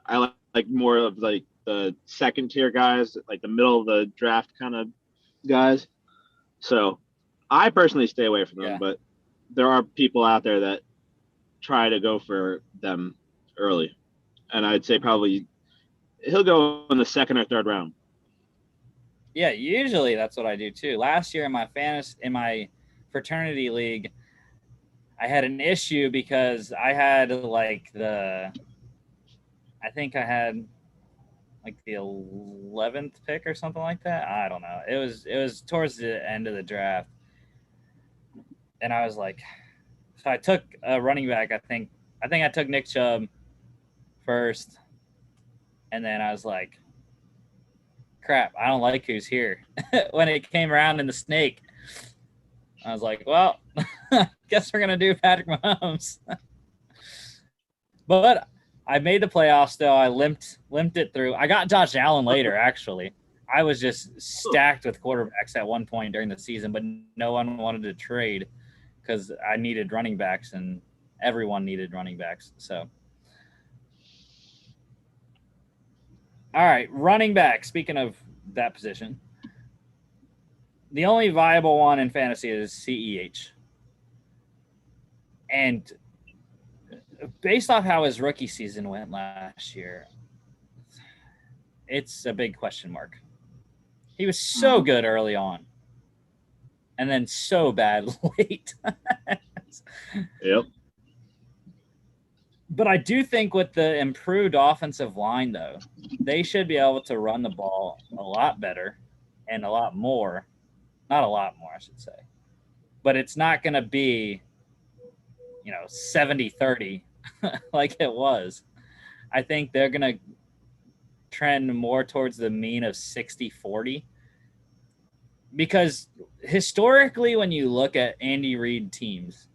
I like more of like the second tier guys, like the middle of the draft kind of guys. So I personally stay away from them, but there are people out there that try to go for them early. And I'd say probably he'll go in the second or third round. Yeah, usually that's what I do too. Last year in my fraternity league, I had an issue because I had I think I had like the 11th pick or something like that. I don't know. It was towards the end of the draft. And I was like, so I took a running back. I think I took Nick Chubb first. And then I was like, crap, I don't like who's here. When it came around in the snake, I was like, well, guess we're going to do Patrick Mahomes. But I made the playoffs, though. I limped it through. I got Josh Allen later, actually. I was just stacked with quarterbacks at one point during the season, but no one wanted to trade because I needed running backs, and everyone needed running backs. So, all right, running back. Speaking of that position, the only viable one in fantasy is CEH. And based off how his rookie season went last year, it's a big question mark. He was so good early on and then so bad late. Yep. But I do think with the improved offensive line, though, they should be able to run the ball a lot better and a lot more. Not a lot more, I should say. But it's not going to be, 70-30 like it was. I think they're going to trend more towards the mean of 60-40. Because historically, when you look at Andy Reid teams,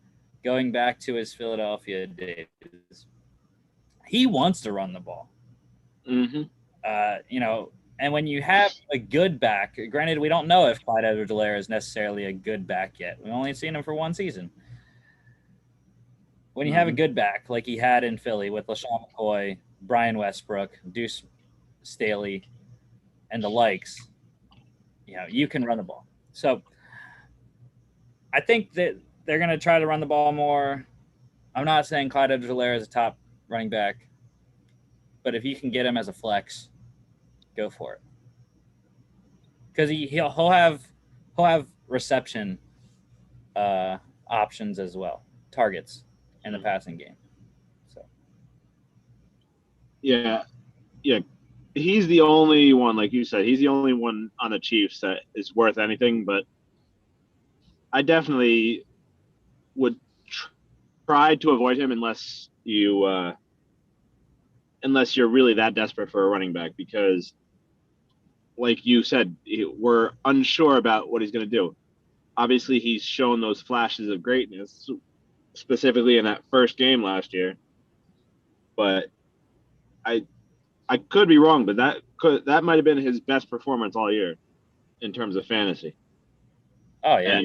going back to his Philadelphia days, he wants to run the ball. Mm-hmm. And when you have a good back, granted, we don't know if Clyde Edwards-Helaire is necessarily a good back yet. We've only seen him for one season. When you have a good back, like he had in Philly with LaShawn McCoy, Brian Westbrook, Deuce Staley, and the likes, you can run the ball. So I think that they're going to try to run the ball more. I'm not saying Clyde Edwards-Helaire is a top running back, but if you can get him as a flex, go for it. Because he'll have reception options as well, targets in the passing game. So yeah, he's the only one, like you said, he's the only one on the Chiefs that is worth anything. But I definitely would tried to avoid him unless you're really that desperate for a running back, because like you said, we're unsure about what he's going to do. Obviously, he's shown those flashes of greatness, specifically in that first game last year. But I could be wrong, but that might have been his best performance all year in terms of fantasy. Oh yeah.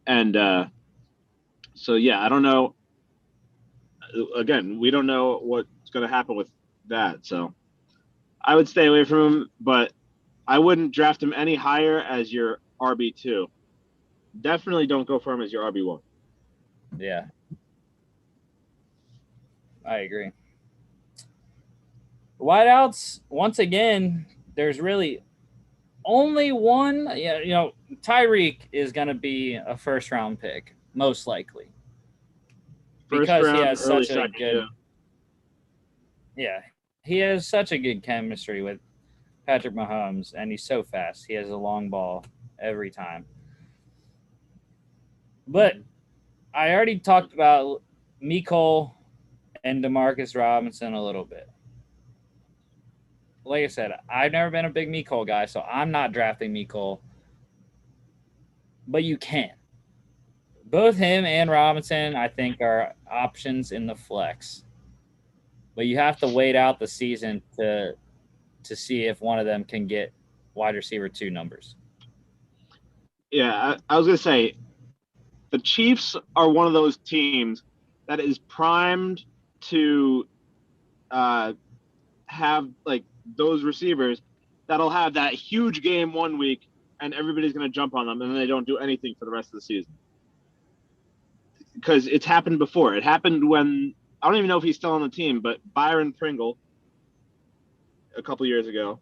And so yeah, I don't know. Again, we don't know what's going to happen with that. So I would stay away from him, but I wouldn't draft him any higher as your RB2. Definitely don't go for him as your RB1. Yeah. I agree. Wideouts, once again, there's really only one. Yeah, Tyreek is going to be a first-round pick, most likely, First because he round, has early such a second. good. Yeah, he has such a good chemistry with Patrick Mahomes, and he's so fast. He has a long ball every time. But I already talked about Mecole and Demarcus Robinson a little bit. Like I said, I've never been a big Mecole guy, so I'm not drafting Mecole. But you can. Both him and Robinson, I think, are options in the flex. But you have to wait out the season to see if one of them can get wide receiver 2 numbers. Yeah, I was going to say, the Chiefs are one of those teams that is primed to have like those receivers that'll have that huge game one week and everybody's going to jump on them and then they don't do anything for the rest of the season. Because it's happened before. It happened when, I don't even know if he's still on the team, but Byron Pringle a couple years ago.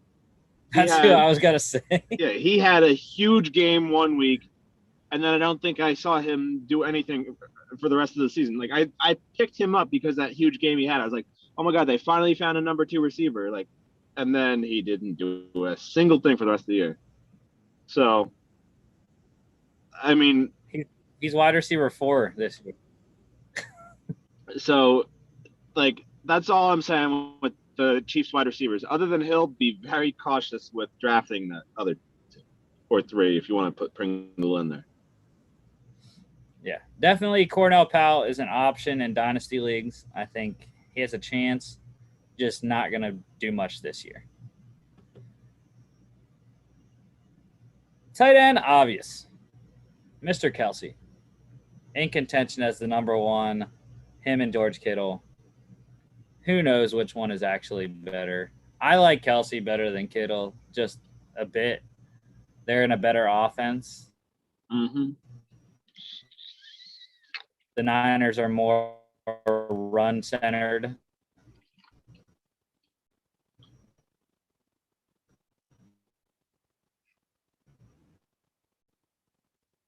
That's who I was going to say. Yeah, he had a huge game one week, and then I don't think I saw him do anything for the rest of the season. Like, I picked him up because that huge game he had. I was like, oh my God, they finally found a number 2 receiver. Like, and then he didn't do a single thing for the rest of the year. So, I mean, he's wide receiver 4 this year. So, like, that's all I'm saying with the Chiefs wide receivers. Other than Hill, be very cautious with drafting the other 2 or 3 if you want to put Pringle in there. Yeah, definitely Cornell Powell is an option in dynasty leagues. I think he has a chance, just not going to do much this year. Tight end, obvious. Mr. Kelce. In contention as the number 1. Him and George Kittle. Who knows which one is actually better? I like Kelce better than Kittle, just a bit. They're in a better offense. Mm-hmm. The Niners are more run-centered.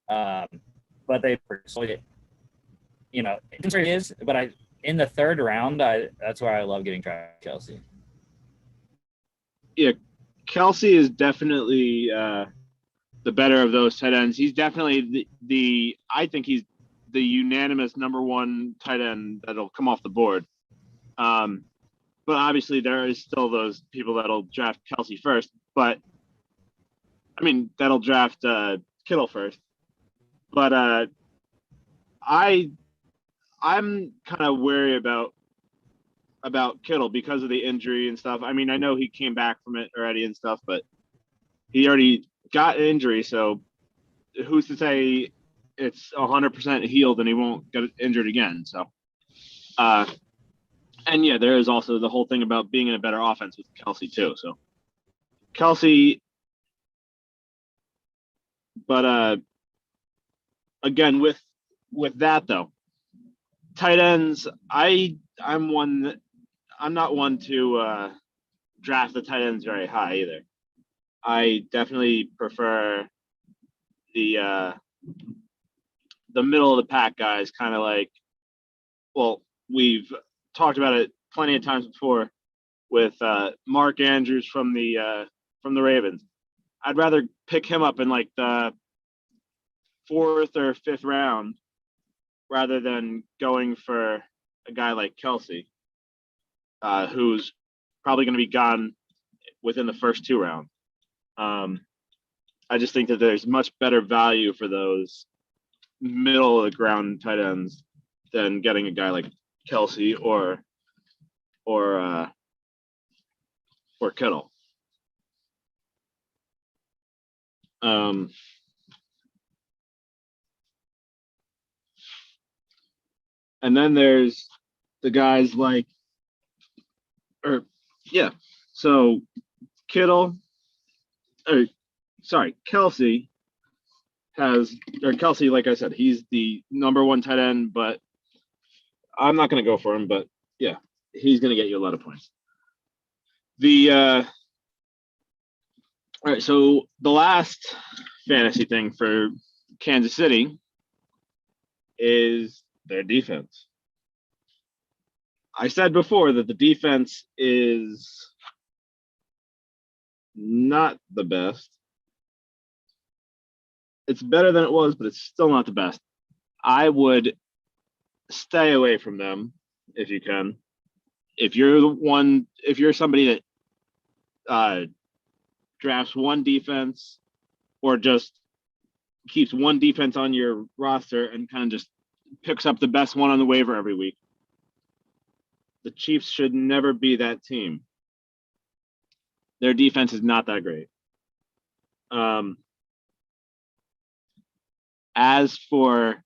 But they persuaded, it's where he is. But in the third round, that's where I love getting Travis Kelce. Yeah, Kelce is definitely the better of those tight ends. He's definitely I think he's the unanimous number 1 tight end that'll come off the board. But obviously there is still those people that'll draft Kelce first. But I mean, that'll draft Kittle first. But I'm kind of wary about Kittle because of the injury and stuff. I mean, I know he came back from it already and stuff, but he already got an injury, so who's to say it's 100% healed and he won't get injured again? So, and yeah, there is also the whole thing about being in a better offense with Kelce too. So, Kelce, but again with that though, tight ends, I'm not one to draft the tight ends very high either. I definitely prefer the middle of the pack guys, kind of like, well, we've talked about it plenty of times before with Mark Andrews from the Ravens. I'd rather pick him up in like the 4th or 5th round rather than going for a guy like Kelsey, who's probably going to be gone within the first 2 rounds. I just think that there's much better value for those middle of the ground tight ends than getting a guy like Kelsey or Kittle. And then there's the guys like, so Kittle, Kelsey Kelsey, like I said, he's the number 1 tight end, but I'm not going to go for him, but yeah, he's going to get you a lot of points. All right, so the last fantasy thing for Kansas City is their defense. I said before that the defense is not the best. It's better than it was, but it's still not the best. I would stay away from them if you can. If you're somebody that drafts one defense or just keeps one defense on your roster and kind of just picks up the best one on the waiver every week, the Chiefs should never be that team. Their defense is not that great. As for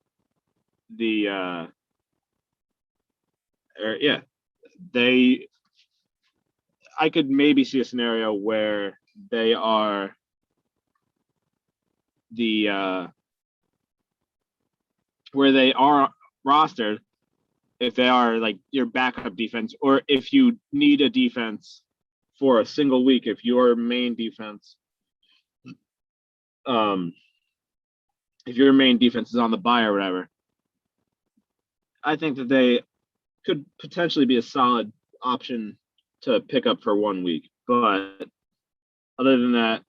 the I could maybe see a scenario where they are where they are rostered if they are like your backup defense, or if you need a defense for a single week, if your main defense if your main defense is on the bye or whatever, I think that they could potentially be a solid option to pick up for 1 week. But other than that,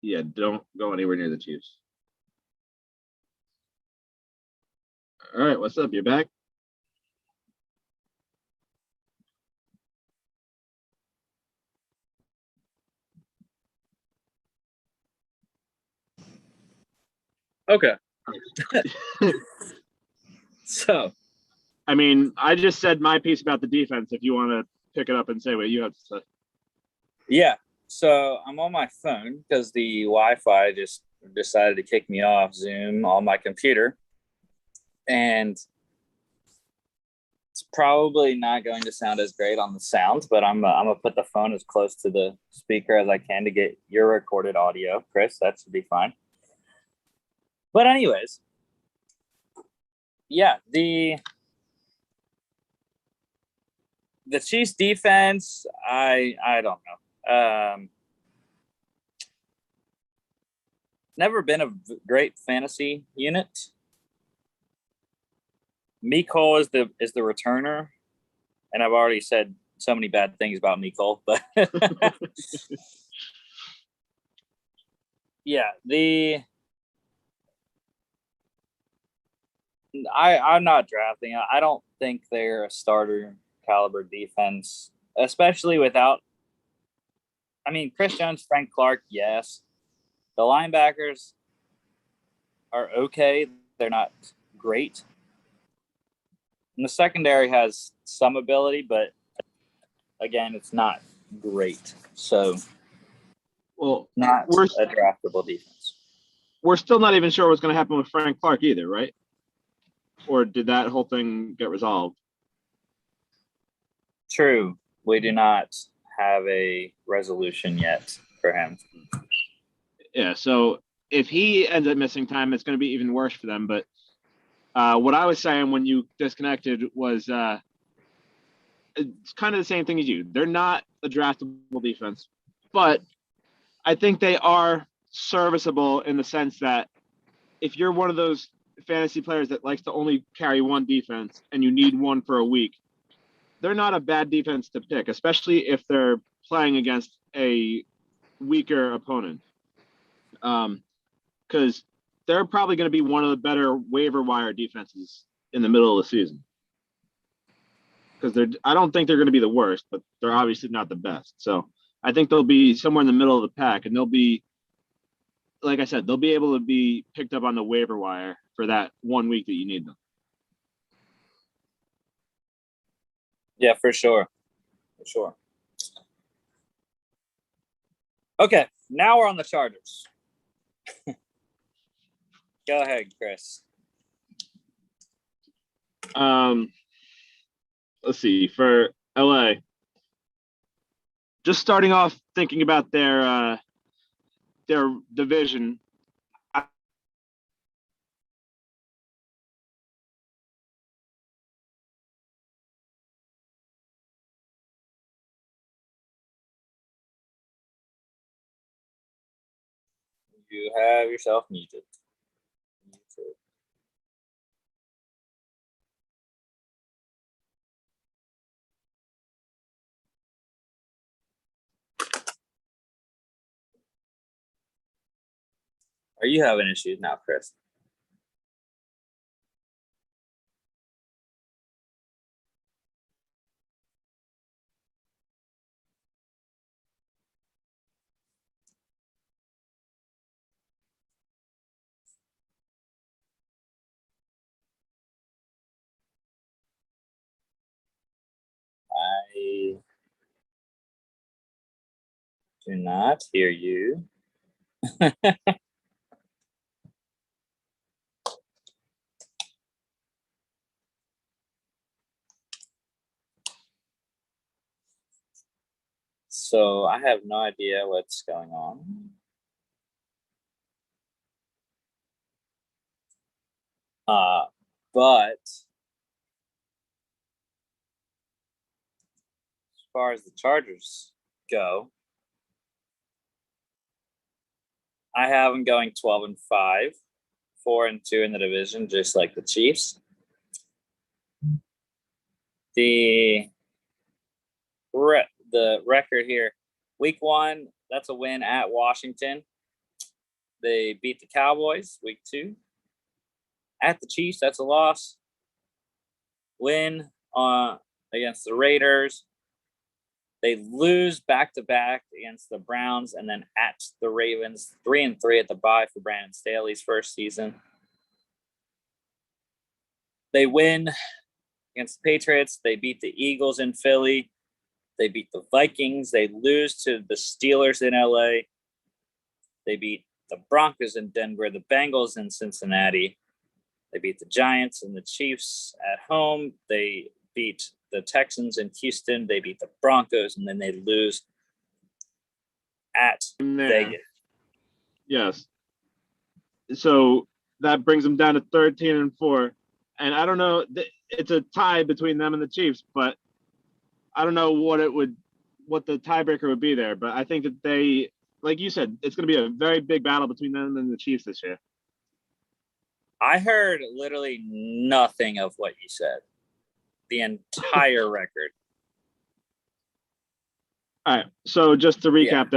yeah, don't go anywhere near the Chiefs. All right, what's up? You're back? Okay. So, I mean, I just said my piece about the defense. If you want to pick it up and say what you have to say. Yeah. So I'm on my phone because the Wi-Fi just decided to kick me off Zoom on my computer. And it's probably not going to sound as great on the sound, but I'm going to put the phone as close to the speaker as I can to get your recorded audio. Chris, that should be fine. But anyways, yeah, the Chiefs defense, I don't know. Never been a great fantasy unit. Mecole is the returner, and I've already said so many bad things about Mecole, but yeah, I'm not drafting. I don't think they're a starter caliber defense, especially without. I mean, Chris Jones, Frank Clark, yes. The linebackers are okay. They're not great. And the secondary has some ability, but again, it's not great. So, not a draftable defense. We're still not even sure what's going to happen with Frank Clark either, right? Or did that whole thing get resolved? True. We do not have a resolution yet for him. Yeah, so if he ends up missing time, it's going to be even worse for them. But what I was saying when you disconnected was it's kind of the same thing as you. They're not a draftable defense, but I think they are serviceable in the sense that if you're one of those fantasy players that likes to only carry one defense and you need one for a week, they're not a bad defense to pick, especially if they're playing against a weaker opponent. Because they're probably going to be one of the better waiver wire defenses in the middle of the season. Because I don't think they're going to be the worst, but they're obviously not the best. So I think they'll be somewhere in the middle of the pack, and they'll be, like I said, they'll be able to be picked up on the waiver wire for that 1 week that you need them. Yeah, for sure. For sure. Okay, now we're on the Chargers. Go ahead, Chris. Let's see, for LA, just starting off thinking about their division. You have yourself muted. Are you having issues now, Chris? I do not hear you. So I have no idea what's going on. But as far as the Chargers go, I have them going 12-5, 4-2 in the division, just like the Chiefs. The record here, week 1, that's a win at Washington. They beat the Cowboys. Week 2, at the Chiefs, that's a loss. Win against the Raiders. They lose back-to-back against the Browns, and then at the Ravens, 3-3 at the bye for Brandon Staley's first season. They win against the Patriots. They beat the Eagles in Philly. They beat the Vikings. They lose to the Steelers in LA. They beat the Broncos in Denver, the Bengals in Cincinnati. They beat the Giants and the Chiefs at home. They beat the Texans in Houston. They beat the Broncos, and then they lose at Vegas. Yes. So that brings them down to 13-4. And I don't know, it's a tie between them and the Chiefs, but I don't know what the tiebreaker would be there. But I think that they, like you said, it's going to be a very big battle between them and the Chiefs this year. I heard literally nothing of what you said. The entire record. All right. So just to recap,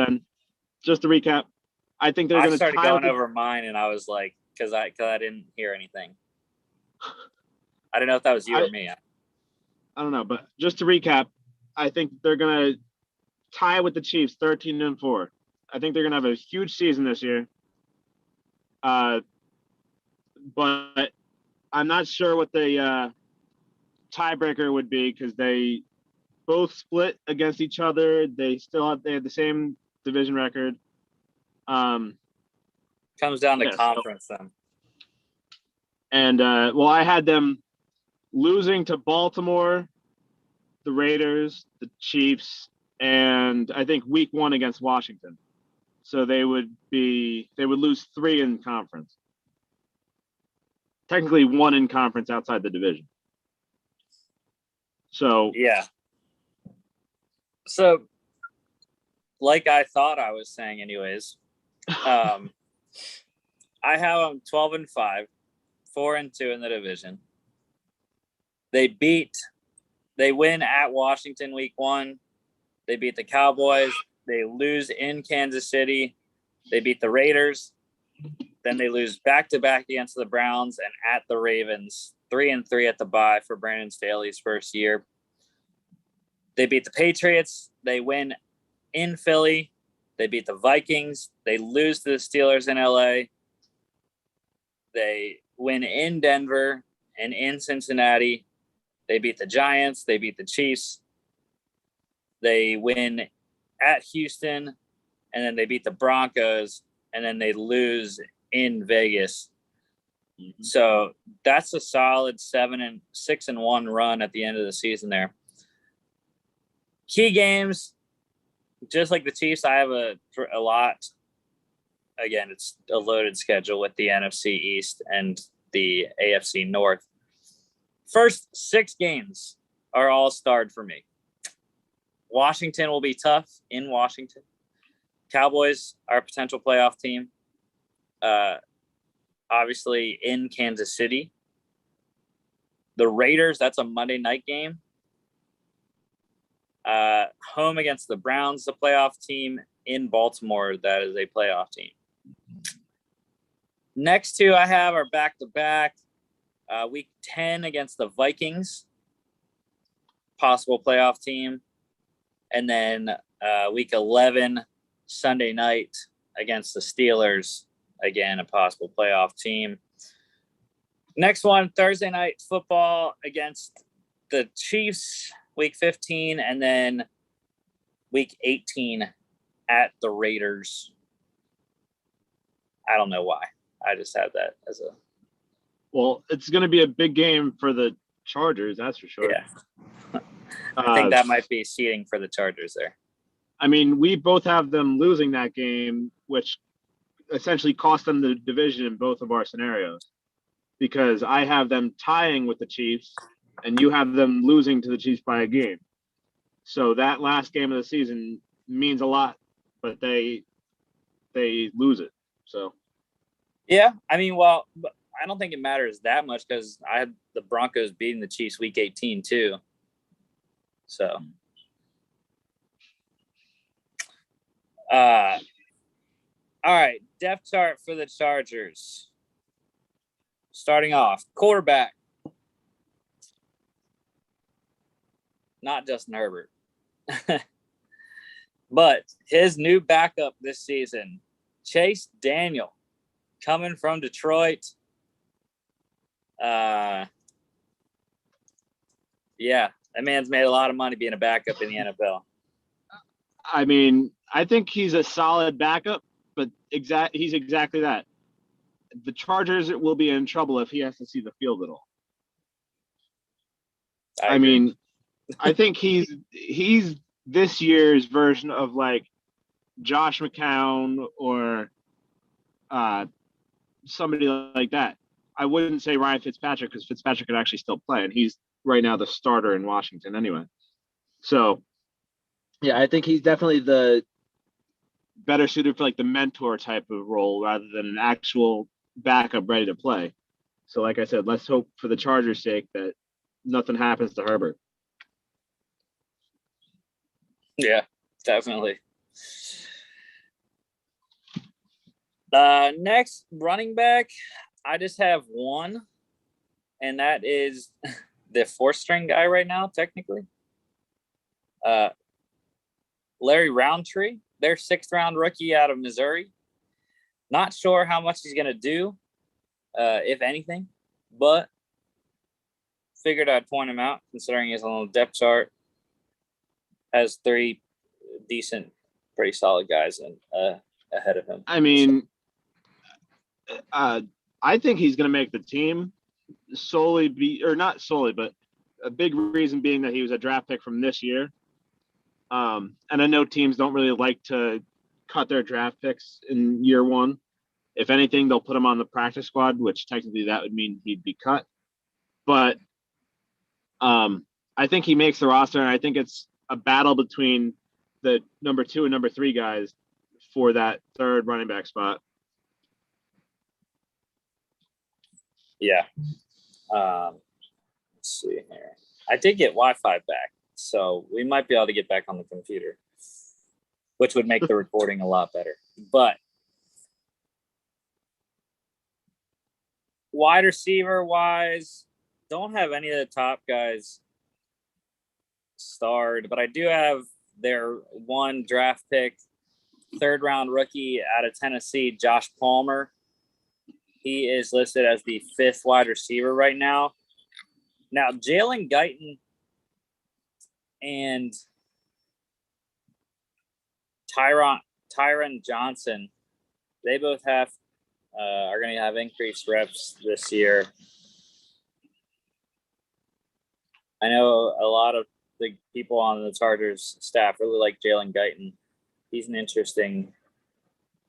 I think they're going to started going over mine, and I was like, because I didn't hear anything. I don't know if that was you or me. I don't know, but just to recap, I think they're going to tie with the Chiefs, 13-4. I think they're going to have a huge season this year. But I'm not sure what the tiebreaker would be, because they both split against each other. They have the same division record. Comes down to conference then. And I had them losing to Baltimore, the Raiders, the Chiefs, and I think week 1 against Washington. So they would lose 3 in conference. Technically 1 in conference outside the division. So yeah. So like I thought I was saying anyways, I have them 12-5, 4-2 in the division. They win at Washington week 1. They beat the Cowboys. They lose in Kansas City. They beat the Raiders. Then they lose back-to-back against the Browns and at the Ravens. 3-3 at the bye for Brandon Staley's first year. They beat the Patriots. They win in Philly. They beat the Vikings. They lose to the Steelers in LA. They win in Denver and in Cincinnati. They beat the Giants. They beat the Chiefs. They win at Houston, and then they beat the Broncos, and then they lose in Vegas. So that's a solid 6-1 run at the end of the season there. Key games, just like the Chiefs, I have a lot. Again, it's a loaded schedule with the NFC East and the AFC North. First 6 games are all starred for me. Washington will be tough in Washington. Cowboys are a potential playoff team. Obviously in Kansas City. The Raiders, that's a Monday night game. Home against the Browns, the playoff team. In Baltimore, that is a playoff team. Next 2 I have are back-to-back. Week 10 against the Vikings, possible playoff team. And then week 11, Sunday night against the Steelers, again, a possible playoff team. Next one, Thursday night football against the Chiefs, week 15, and then week 18 at the Raiders. I don't know why. I just have that as a... Well, it's going to be a big game for the Chargers, that's for sure. Yeah. I think that might be seeding for the Chargers there. I mean, we both have them losing that game, which essentially cost them the division in both of our scenarios, because I have them tying with the Chiefs and you have them losing to the Chiefs by a game. So that last game of the season means a lot, but they lose it. So yeah, I mean, well, I don't think it matters that much because I had the Broncos beating the Chiefs week 18 too. So all right, depth chart for the Chargers. Starting off, quarterback. Not Justin Herbert. But his new backup this season, Chase Daniel, coming from Detroit. Yeah, that man's made a lot of money being a backup in the NFL. I mean, I think he's a solid backup, but he's exactly that. The Chargers will be in trouble if he has to see the field at all. I mean, I think he's this year's version of like Josh McCown or somebody like that. I wouldn't say Ryan Fitzpatrick because Fitzpatrick could actually still play, and he's right now the starter in Washington anyway. So, yeah, I think he's definitely the better suited for like the mentor type of role rather than an actual backup ready to play. So, like I said, let's hope for the Chargers' sake that nothing happens to Herbert. Yeah, definitely. Next, running back. I just have one, and that is the 4th-string guy right now, technically. Larry Roundtree, their 6th-round rookie out of Missouri. Not sure how much he's going to do, if anything, but figured I'd point him out considering he's on the depth chart. Has 3 decent, pretty solid guys ahead of him. I mean, I think he's going to make the team not solely, but a big reason being that he was a draft pick from this year. And I know teams don't really like to cut their draft picks in year one. If anything, they'll put him on the practice squad, which technically that would mean he'd be cut. But I think he makes the roster, and I think it's a battle between the number 2 and number 3 guys for that 3rd running back spot. Yeah. Let's see here. I did get Wi-Fi back, so we might be able to get back on the computer, which would make the recording a lot better. But Wide receiver wise, don't have any of the top guys starred, but I do have their one draft pick, third round rookie out of Tennessee, Josh Palmer. He is listed as the 5th wide receiver right now. Now, Jalen Guyton and Tyron Johnson, they both are going to have increased reps this year. I know a lot of the people on the Chargers staff really like Jalen Guyton. He's an interesting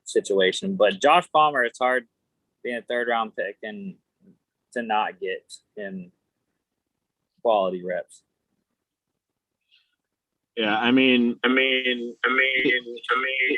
situation. But Josh Palmer, it's hard being a third-round pick and to not get him quality reps. Yeah, I mean,